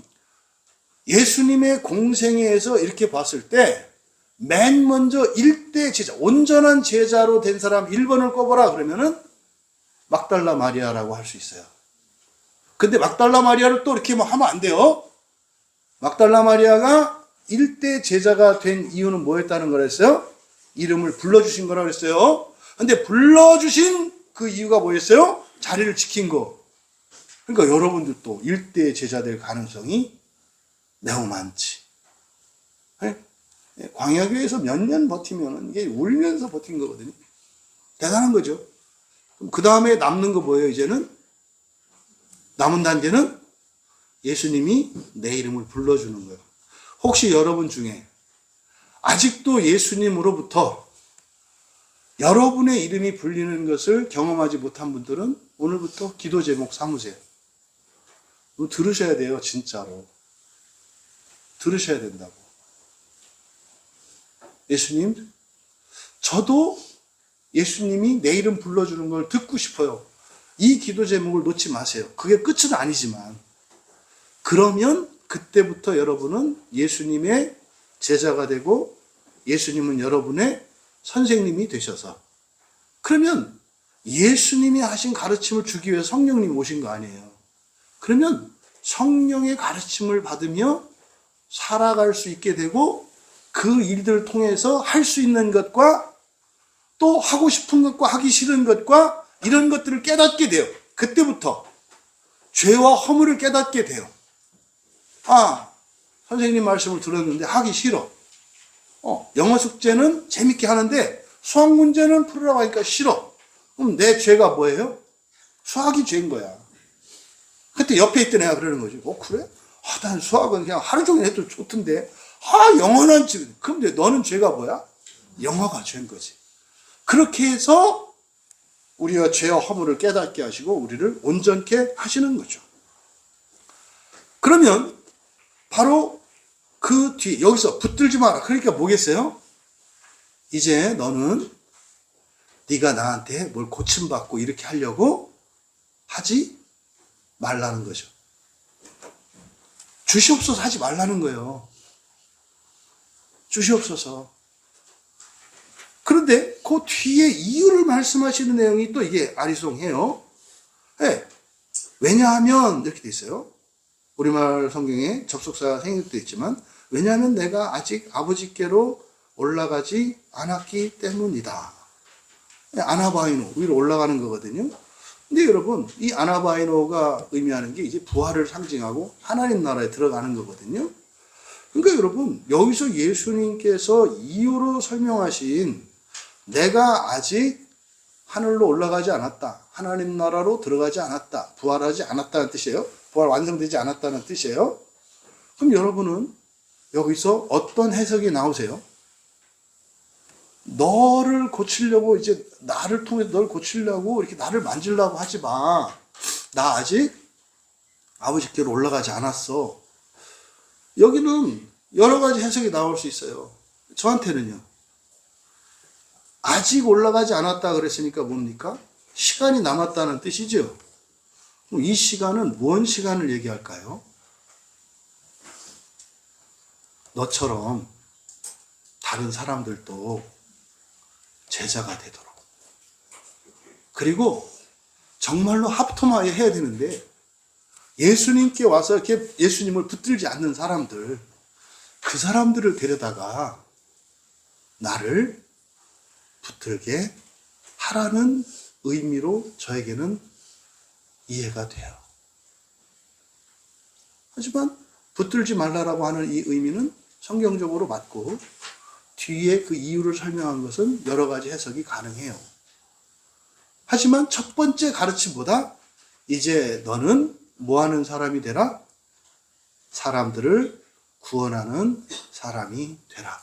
예수님의 공생애에서 이렇게 봤을 때 맨 먼저 일대 제자, 온전한 제자로 된 사람 1번을 꼽아라 그러면은 막달라 마리아라고 할 수 있어요. 근데 막달라 마리아를 또 이렇게 뭐 하면 안 돼요. 막달라 마리아가 일대 제자가 된 이유는 뭐였다는 거랬어요? 이름을 불러주신 거라고 했어요. 근데 불러주신 그 이유가 뭐였어요? 자리를 지킨 거. 그러니까 여러분들도 일대 제자 될 가능성이 매우 많지. 네? 광야교회에서 몇 년 버티면 이게 울면서 버틴 거거든요. 대단한 거죠. 그럼 그 다음에 남는 거 뭐예요, 이제는? 남은 단계는 예수님이 내 이름을 불러주는 거예요. 혹시 여러분 중에 아직도 예수님으로부터 여러분의 이름이 불리는 것을 경험하지 못한 분들은 오늘부터 기도 제목 삼으세요. 이거 들으셔야 돼요, 진짜로. 들으셔야 된다고. 예수님, 저도 예수님이 내 이름 불러주는 걸 듣고 싶어요. 이 기도 제목을 놓지 마세요. 그게 끝은 아니지만. 그러면 그때부터 여러분은 예수님의 제자가 되고 예수님은 여러분의 선생님이 되셔서 그러면 예수님이 하신 가르침을 주기 위해 성령님이 오신 거 아니에요. 그러면 성령의 가르침을 받으며 살아갈 수 있게 되고 그 일들을 통해서 할 수 있는 것과 또 하고 싶은 것과 하기 싫은 것과 이런 것들을 깨닫게 돼요. 그때부터 죄와 허물을 깨닫게 돼요. 아, 선생님 말씀을 들었는데 하기 싫어. 영어 숙제는 재밌게 하는데 수학 문제는 풀으라고 하니까 싫어. 그럼 내 죄가 뭐예요? 수학이 죄인 거야. 그때 옆에 있던 애가 그러는 거지. 그래? 난 수학은 그냥 하루 종일 해도 좋던데. 영어는 지금. 근데 너는 죄가 뭐야? 영어가 죄인 거지. 그렇게 해서 우리가 죄와 허물을 깨닫게 하시고 우리를 온전케 하시는 거죠. 그러면 바로 그 뒤 여기서 붙들지 마라. 그러니까 뭐겠어요? 이제 너는 네가 나한테 뭘 고침받고 이렇게 하려고 하지 말라는 거죠. 주시옵소서 하지 말라는 거예요. 주시옵소서. 그런데 그 뒤에 이유를 말씀하시는 내용이 또 이게 아리송해요. 네. 왜냐하면 이렇게 돼 있어요. 우리말 성경에 접속사가 생략되어 있지만 왜냐하면 내가 아직 아버지께로 올라가지 않았기 때문이다. 아나바이노 위로 올라가는 거거든요. 근데 여러분 이 아나바이노가 의미하는 게 이제 부활을 상징하고 하나님 나라에 들어가는 거거든요. 그러니까 여러분 여기서 예수님께서 이유로 설명하신 내가 아직 하늘로 올라가지 않았다. 하나님 나라로 들어가지 않았다. 부활하지 않았다는 뜻이에요. 부활 완성되지 않았다는 뜻이에요. 그럼 여러분은 여기서 어떤 해석이 나오세요? 너를 고치려고 이제 나를 통해서 널 고치려고 이렇게 나를 만지려고 하지 마. 나 아직 아버지께로 올라가지 않았어. 여기는 여러 가지 해석이 나올 수 있어요. 저한테는요. 아직 올라가지 않았다 그랬으니까 뭡니까? 시간이 남았다는 뜻이죠. 그럼 이 시간은 뭔 시간을 얘기할까요? 너처럼 다른 사람들도 제자가 되도록. 그리고 정말로 합통하게 해야 되는데 예수님께 와서 이렇게 예수님을 붙들지 않는 사람들, 그 사람들을 데려다가 나를 붙들게 하라는 의미로 저에게는 이해가 돼요. 하지만 붙들지 말라라고 하는 이 의미는 성경적으로 맞고 뒤에 그 이유를 설명한 것은 여러 가지 해석이 가능해요. 하지만 첫 번째 가르침보다 이제 너는 뭐 하는 사람이 되라? 사람들을 구원하는 사람이 되라.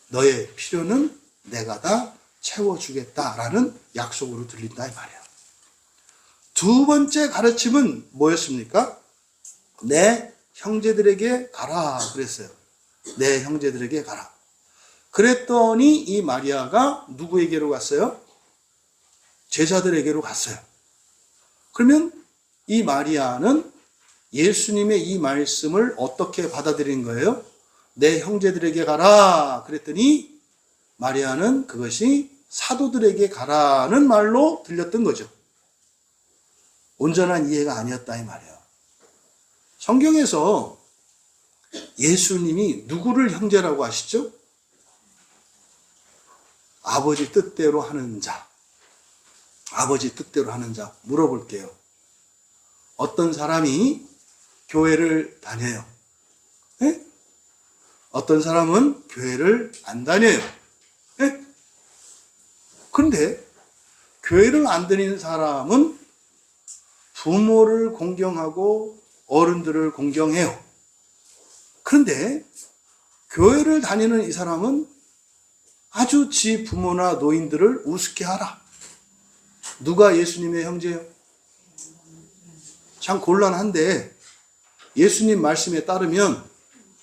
너의 필요는 내가 다 채워주겠다라는 약속으로 들린다 이 말이야. 두 번째 가르침은 뭐였습니까? 내 형제들에게 가라 그랬어요. 내 형제들에게 가라. 그랬더니 이 마리아가 누구에게로 갔어요? 제자들에게로 갔어요. 그러면 이 마리아는 예수님의 이 말씀을 어떻게 받아들인 거예요? 내 형제들에게 가라 그랬더니 마리아는 그것이 사도들에게 가라는 말로 들렸던 거죠. 온전한 이해가 아니었다 이 말이에요. 성경에서 예수님이 누구를 형제라고 하시죠? 아버지 뜻대로 하는 자. 아버지 뜻대로 하는 자. 물어볼게요. 어떤 사람이 교회를 다녀요? 네? 어떤 사람은 교회를 안 다녀요? 네? 그런데 교회를 안 다니는 사람은 부모를 공경하고 어른들을 공경해요. 그런데 교회를 다니는 이 사람은 아주 지 부모나 노인들을 우습게 하라. 누가 예수님의 형제예요? 참 곤란한데 예수님 말씀에 따르면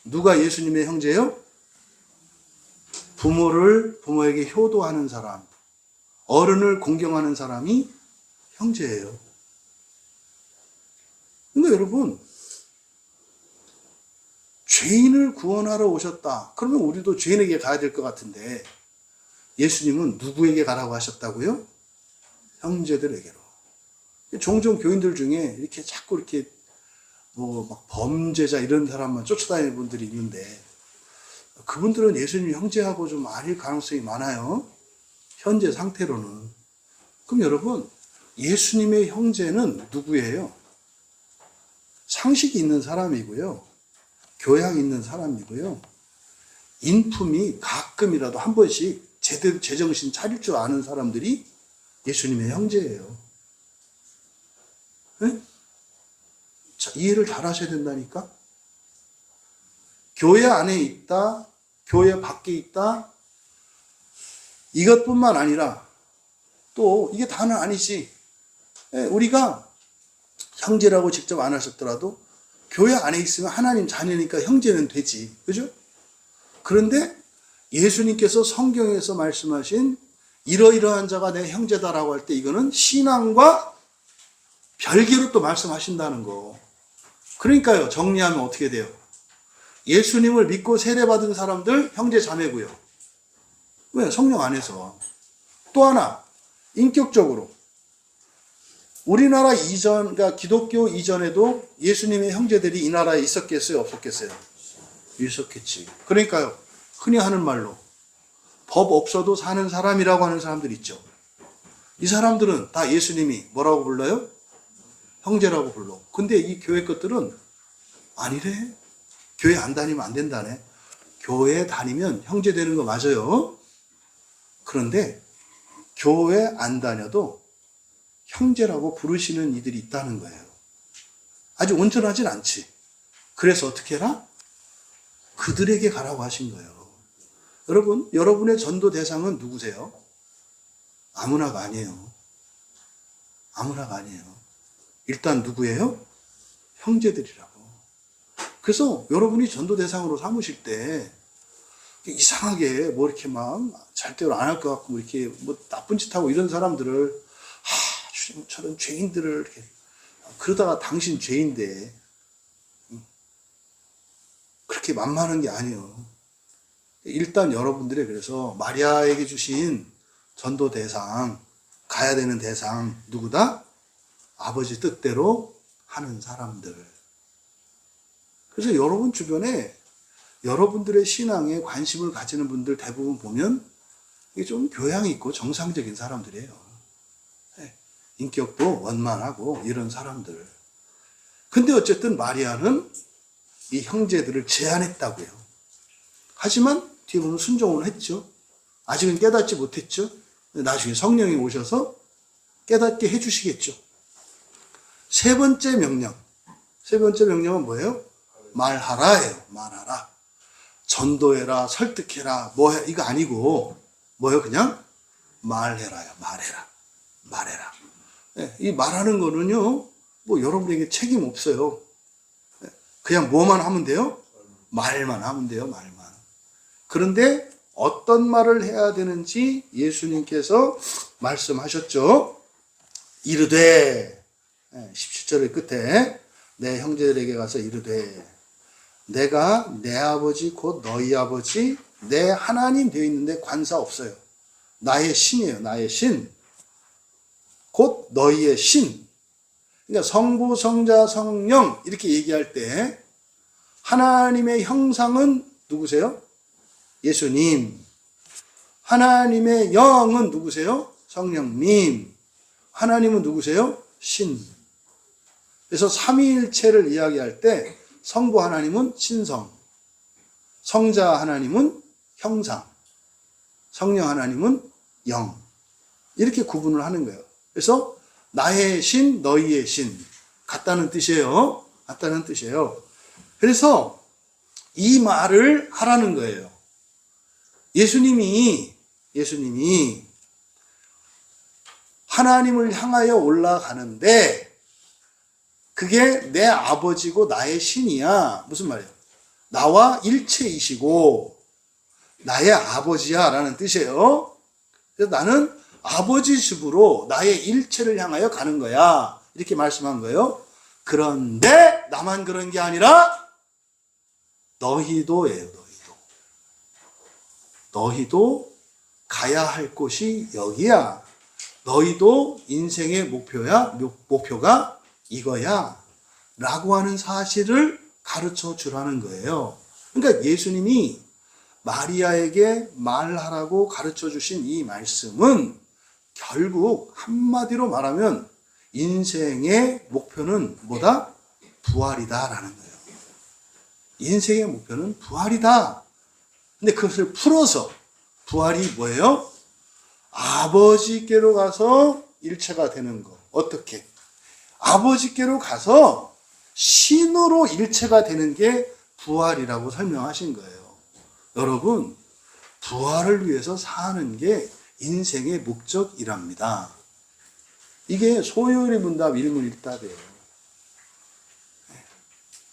누가 예수님의 형제예요? 부모에게 효도하는 사람, 어른을 공경하는 사람이 형제예요. 근데 여러분, 죄인을 구원하러 오셨다. 그러면 우리도 죄인에게 가야 될 것 같은데 예수님은 누구에게 가라고 하셨다고요? 형제들에게로. 종종 교인들 중에 이렇게 자꾸 이렇게 막 범죄자 이런 사람만 쫓아다니는 분들이 있는데 그분들은 예수님 형제하고 좀 아닐 가능성이 많아요. 현재 상태로는. 그럼 여러분, 예수님의 형제는 누구예요? 상식이 있는 사람이고요. 교양 있는 사람이고요. 인품이 가끔이라도 한 번씩 제대로 제정신 차릴 줄 아는 사람들이 예수님의 형제예요. 네? 자, 이해를 잘 하셔야 된다니까? 교회 안에 있다, 교회 밖에 있다, 이것뿐만 아니라 또 이게 다는 아니지. 우리가 형제라고 직접 안 하셨더라도 교회 안에 있으면 하나님 자녀니까 형제는 되지. 그죠? 그런데 예수님께서 성경에서 말씀하신 이러이러한 자가 내 형제다라고 할 때 이거는 신앙과 별개로 또 말씀하신다는 거. 그러니까요, 정리하면 어떻게 돼요? 예수님을 믿고 세례받은 사람들 형제 자매고요. 왜? 성령 안에서. 또 하나, 인격적으로. 우리나라 이전, 그러니까 기독교 이전에도 예수님의 형제들이 이 나라에 있었겠어요? 없었겠어요? 있었겠지. 그러니까요, 흔히 하는 말로 법 없어도 사는 사람이라고 하는 사람들 있죠. 이 사람들은 다 예수님이 뭐라고 불러요? 형제라고 불러. 근데 이 교회 것들은 아니래. 교회 안 다니면 안 된다네. 교회 다니면 형제 되는 거 맞아요. 그런데 교회 안 다녀도 형제라고 부르시는 이들이 있다는 거예요. 아주 온전하진 않지. 그래서 어떻게 해라? 그들에게 가라고 하신 거예요. 여러분, 여러분의 전도 대상은 누구세요? 아무나가 아니에요. 아무나가 아니에요. 일단 누구예요? 형제들이라고. 그래서 여러분이 전도 대상으로 삼으실 때 이상하게 뭐 이렇게 막 절대로 안 할 것 같고 뭐 이렇게 뭐 나쁜 짓 하고 이런 사람들을 저런 죄인들을 이렇게 그러다가 당신 죄인데 그렇게 만만한 게 아니에요. 일단 여러분들이 그래서 마리아에게 주신 전도 대상, 가야 되는 대상 누구다? 아버지 뜻대로 하는 사람들. 그래서 여러분 주변에 여러분들의 신앙에 관심을 가지는 분들 대부분 보면 이게 좀 교양이 있고 정상적인 사람들이에요. 인격도 원만하고 이런 사람들. 근데 어쨌든 마리아는 이 형제들을 제안했다고요. 하지만 뒤에 보면 순종을 했죠. 아직은 깨닫지 못했죠. 나중에 성령이 오셔서 깨닫게 해주시겠죠. 세 번째 명령. 세 번째 명령은 뭐예요? 말하라예요. 말하라. 전도해라, 설득해라, 뭐해, 이거 아니고, 뭐예요? 그냥 말해라요. 말해라. 말해라. 이 말하는 거는요, 뭐 여러분에게 책임 없어요. 그냥 뭐만 하면 돼요? 말만 하면 돼요. 말만. 그런데 어떤 말을 해야 되는지 예수님께서 말씀하셨죠. 이르되, 17절의 끝에 내 형제들에게 가서 이르되 내가 내 아버지 곧 너희 아버지 내 하나님 되어 있는데 관사 없어요. 나의 신이에요. 나의 신. 곧 너희의 신. 그러니까 성부, 성자, 성령 이렇게 얘기할 때 하나님의 형상은 누구세요? 예수님. 하나님의 영은 누구세요? 성령님. 하나님은 누구세요? 신. 그래서 삼위일체를 이야기할 때 성부 하나님은 신성, 성자 하나님은 형상, 성령 하나님은 영. 이렇게 구분을 하는 거예요. 그래서 나의 신, 너희의 신. 같다는 뜻이에요. 같다는 뜻이에요. 그래서 이 말을 하라는 거예요. 예수님이 하나님을 향하여 올라가는데 그게 내 아버지고 나의 신이야. 무슨 말이에요? 나와 일체이시고 나의 아버지야 라는 뜻이에요. 그래서 나는 아버지 집으로 나의 일체를 향하여 가는 거야. 이렇게 말씀한 거예요. 그런데 나만 그런 게 아니라 너희도예요. 너희도 가야 할 곳이 여기야. 너희도 인생의 목표가 이거야. 라고 하는 사실을 가르쳐 주라는 거예요. 그러니까 예수님이 마리아에게 말하라고 가르쳐 주신 이 말씀은 결국 한마디로 말하면 인생의 목표는 뭐다? 부활이다라는 거예요. 인생의 목표는 부활이다. 근데 그것을 풀어서 부활이 뭐예요? 아버지께로 가서 일체가 되는 거. 어떻게? 아버지께로 가서 신으로 일체가 되는 게 부활이라고 설명하신 거예요. 여러분, 부활을 위해서 사는 게 인생의 목적이랍니다. 이게 소요리 문답 일문일답이에요.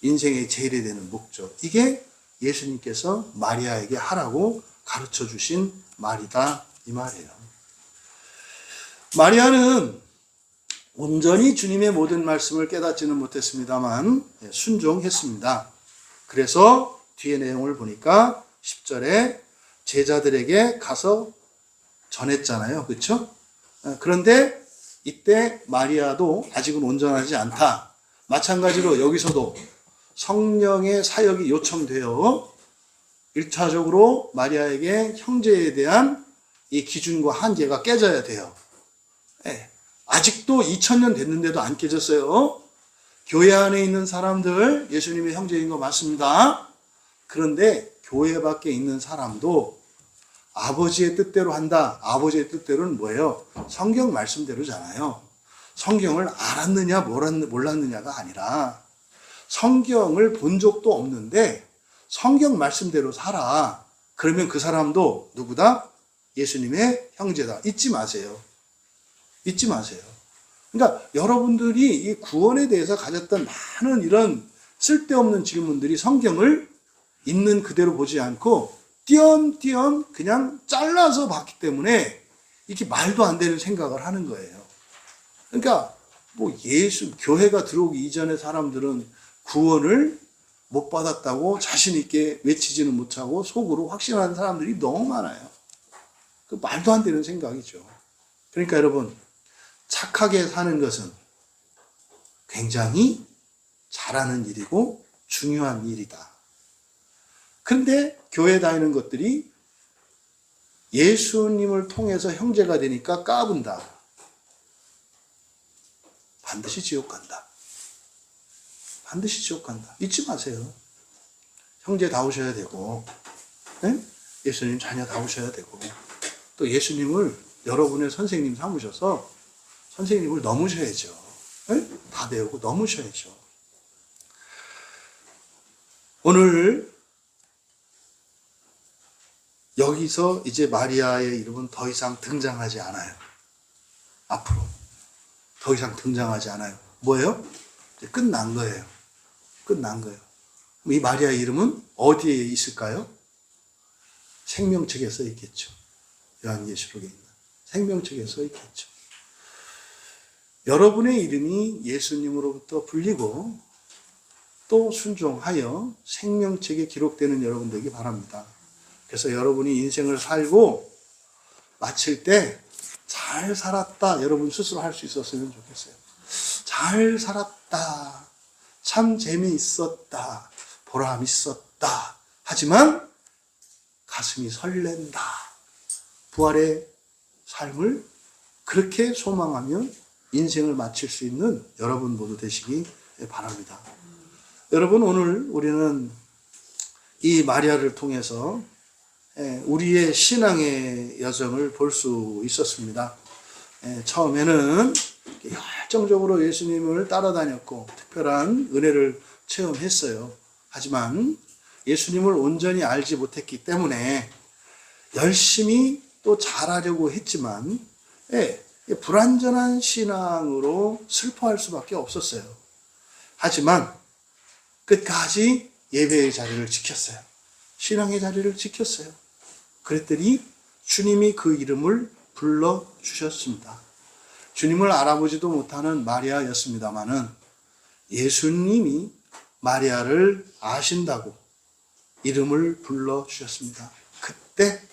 인생의 제일이 되는 목적. 이게 예수님께서 마리아에게 하라고 가르쳐 주신 말이다 이 말이에요. 마리아는 온전히 주님의 모든 말씀을 깨닫지는 못했습니다만 순종했습니다. 그래서 뒤에 내용을 보니까 10절에 제자들에게 가서 전했잖아요. 그렇죠? 그런데 이때 마리아도 아직은 온전하지 않다. 마찬가지로 여기서도 성령의 사역이 요청되어 1차적으로 마리아에게 형제에 대한 이 기준과 한계가 깨져야 돼요. 아직도 2000년 됐는데도 안 깨졌어요. 교회 안에 있는 사람들 예수님의 형제인 거 맞습니다. 그런데 교회 밖에 있는 사람도 아버지의 뜻대로 한다. 아버지의 뜻대로는 뭐예요? 성경 말씀대로잖아요. 성경을 알았느냐 몰랐느냐가 아니라 성경을 본 적도 없는데 성경 말씀대로 살아. 그러면 그 사람도 누구다? 예수님의 형제다. 잊지 마세요. 잊지 마세요. 그러니까 여러분들이 이 구원에 대해서 가졌던 많은 이런 쓸데없는 질문들이 성경을 있는 그대로 보지 않고 띄엄띄엄 그냥 잘라서 봤기 때문에 이렇게 말도 안 되는 생각을 하는 거예요. 그러니까 뭐 교회가 들어오기 이전의 사람들은 구원을 못 받았다고 자신 있게 외치지는 못하고 속으로 확신하는 사람들이 너무 많아요. 그 말도 안 되는 생각이죠. 그러니까 여러분, 착하게 사는 것은 굉장히 잘하는 일이고 중요한 일이다. 근데 교회 다니는 것들이 예수님을 통해서 형제가 되니까 까분다. 반드시 지옥 간다. 반드시 지옥 간다. 잊지 마세요. 형제다우셔야 되고, 네? 예수님 자녀다우셔야 되고, 또 예수님을 여러분의 선생님 삼으셔서 선생님을 넘으셔야죠. 네? 다 배우고 넘으셔야죠. 오늘 여기서 이제 마리아의 이름은 더 이상 등장하지 않아요. 앞으로 더 이상 등장하지 않아요. 뭐예요? 이제 끝난 거예요. 끝난 거예요. 이 마리아의 이름은 어디에 있을까요? 생명책에 써 있겠죠. 요한계시록에 있는 생명책에 써 있겠죠. 여러분의 이름이 예수님으로부터 불리고 또 순종하여 생명책에 기록되는 여러분 되기 바랍니다. 그래서 여러분이 인생을 살고 마칠 때 잘 살았다 여러분 스스로 할 수 있었으면 좋겠어요. 잘 살았다. 참 재미있었다. 보람 있었다. 하지만 가슴이 설렌다. 부활의 삶을 그렇게 소망하며 인생을 마칠 수 있는 여러분 모두 되시기 바랍니다. 여러분, 오늘 우리는 이 마리아를 통해서 우리의 신앙의 여정을 볼 수 있었습니다. 처음에는 열정적으로 예수님을 따라다녔고 특별한 은혜를 체험했어요. 하지만 예수님을 온전히 알지 못했기 때문에 열심히 또 잘하려고 했지만 불완전한 신앙으로 슬퍼할 수밖에 없었어요. 하지만 끝까지 예배의 자리를 지켰어요. 신앙의 자리를 지켰어요. 그랬더니 주님이 그 이름을 불러주셨습니다. 주님을 알아보지도 못하는 마리아였습니다마는 예수님이 마리아를 아신다고 이름을 불러주셨습니다. 그때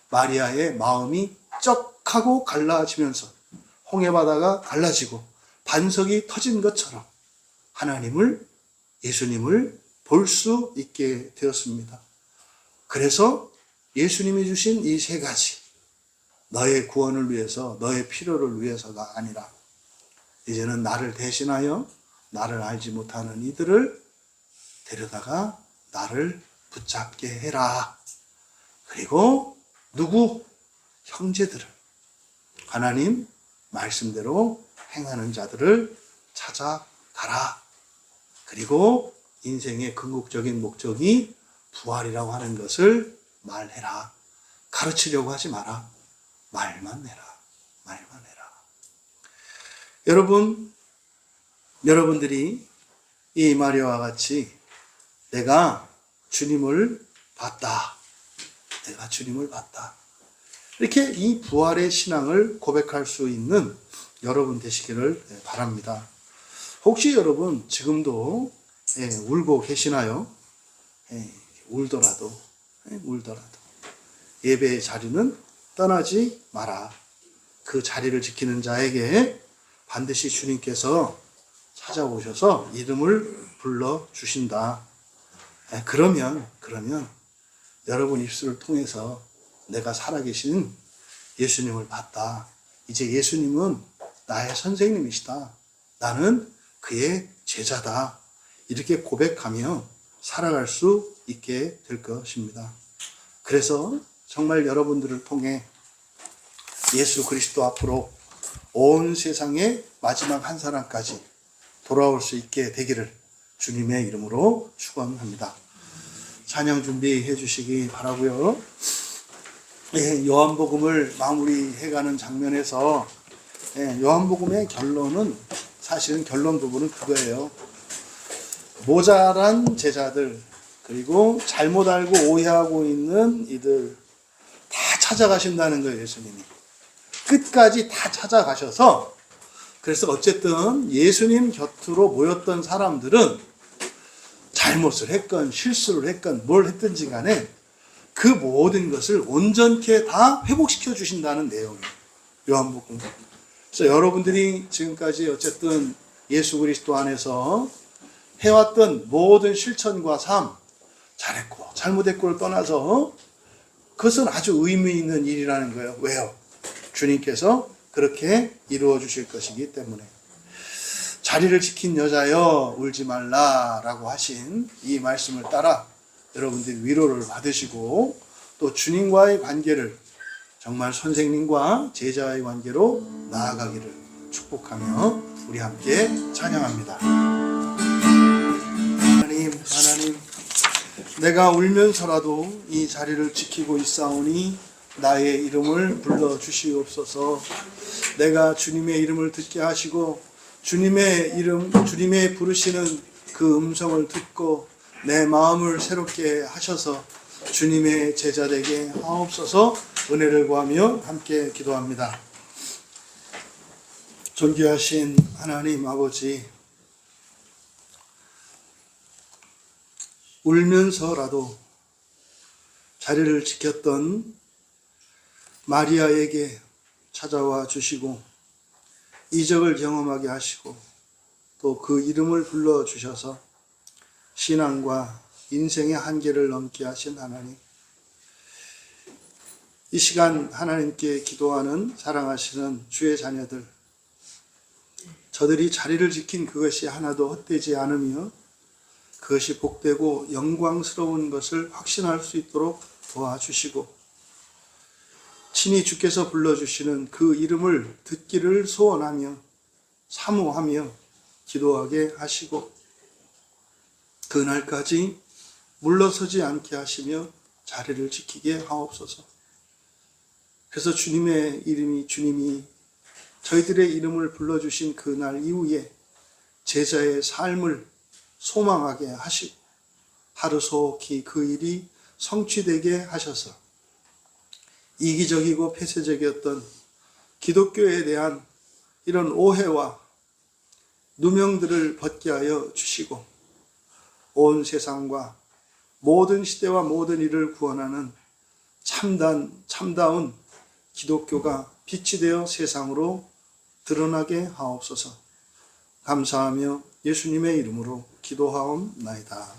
마리아의 마음이 쩍하고 갈라지면서 홍해바다가 갈라지고 반석이 터진 것처럼 하나님을, 예수님을 볼 수 있게 되었습니다. 그래서 예수님이 주신 이 세 가지, 너의 구원을 위해서, 너의 필요를 위해서가 아니라 이제는 나를 대신하여 나를 알지 못하는 이들을 데려다가 나를 붙잡게 해라. 그리고 누구? 형제들을, 하나님 말씀대로 행하는 자들을 찾아가라. 그리고 인생의 궁극적인 목적이 부활이라고 하는 것을 말해라. 가르치려고 하지 마라. 말만 해라. 말만 해라. 여러분들이 이 마리아와 같이 내가 주님을 봤다. 내가 주님을 봤다. 이렇게 이 부활의 신앙을 고백할 수 있는 여러분 되시기를 바랍니다. 혹시 여러분 지금도 울고 계시나요? 울더라도 예배의 자리는 떠나지 마라. 그 자리를 지키는 자에게 반드시 주님께서 찾아오셔서 이름을 불러주신다. 그러면 여러분 입술을 통해서 내가 살아계신 예수님을 봤다. 이제 예수님은 나의 선생님이시다. 나는 그의 제자다. 이렇게 고백하며 살아갈 수 있게 될 것입니다. 그래서 정말 여러분들을 통해 예수 그리스도 앞으로 온 세상의 마지막 한 사람까지 돌아올 수 있게 되기를 주님의 이름으로 축원합니다. 찬양 준비해 주시기 바라고요. 요한복음을 마무리해가는 장면에서 요한복음의 결론은 사실은 결론 부분은 그거예요. 모자란 제자들 그리고 잘못 알고 오해하고 있는 이들 다 찾아가신다는 거예요. 예수님이 끝까지 다 찾아가셔서 그래서 어쨌든 예수님 곁으로 모였던 사람들은 잘못을 했건 실수를 했건 뭘 했든지 간에 그 모든 것을 온전케 다 회복시켜 주신다는 내용이에요. 요한복음. 그래서 여러분들이 지금까지 어쨌든 예수 그리스도 안에서 해왔던 모든 실천과 삶, 잘했고 잘못했고를 떠나서 그것은 아주 의미 있는 일이라는 거예요. 왜요? 주님께서 그렇게 이루어 주실 것이기 때문에. 자리를 지킨 여자여 울지 말라라고 하신 이 말씀을 따라 여러분들이 위로를 받으시고 또 주님과의 관계를 정말 선생님과 제자의 관계로 나아가기를 축복하며 우리 함께 찬양합니다. 하나님, 내가 울면서라도 이 자리를 지키고 있사오니 나의 이름을 불러주시옵소서. 내가 주님의 이름을 듣게 하시고 주님의 이름, 주님의 부르시는 그 음성을 듣고 내 마음을 새롭게 하셔서 주님의 제자 되게 하옵소서. 은혜를 구하며 함께 기도합니다. 존귀하신 하나님 아버지, 울면서라도 자리를 지켰던 마리아에게 찾아와 주시고 이적을 경험하게 하시고 또 그 이름을 불러주셔서 신앙과 인생의 한계를 넘게 하신 하나님, 이 시간 하나님께 기도하는 사랑하시는 주의 자녀들, 저들이 자리를 지킨 그것이 하나도 헛되지 않으며 그것이 복되고 영광스러운 것을 확신할 수 있도록 도와주시고 친히 주께서 불러주시는 그 이름을 듣기를 소원하며 사모하며 기도하게 하시고 그날까지 물러서지 않게 하시며 자리를 지키게 하옵소서. 그래서 주님이 저희들의 이름을 불러주신 그날 이후에 제자의 삶을 소망하게 하시고 하루속히 그 일이 성취되게 하셔서 이기적이고 폐쇄적이었던 기독교에 대한 이런 오해와 누명들을 벗게 하여 주시고 온 세상과 모든 시대와 모든 일을 구원하는 참다운 기독교가 빛이 되어 세상으로 드러나게 하옵소서. 감사하며 예수님의 이름으로 기도하옵나이다.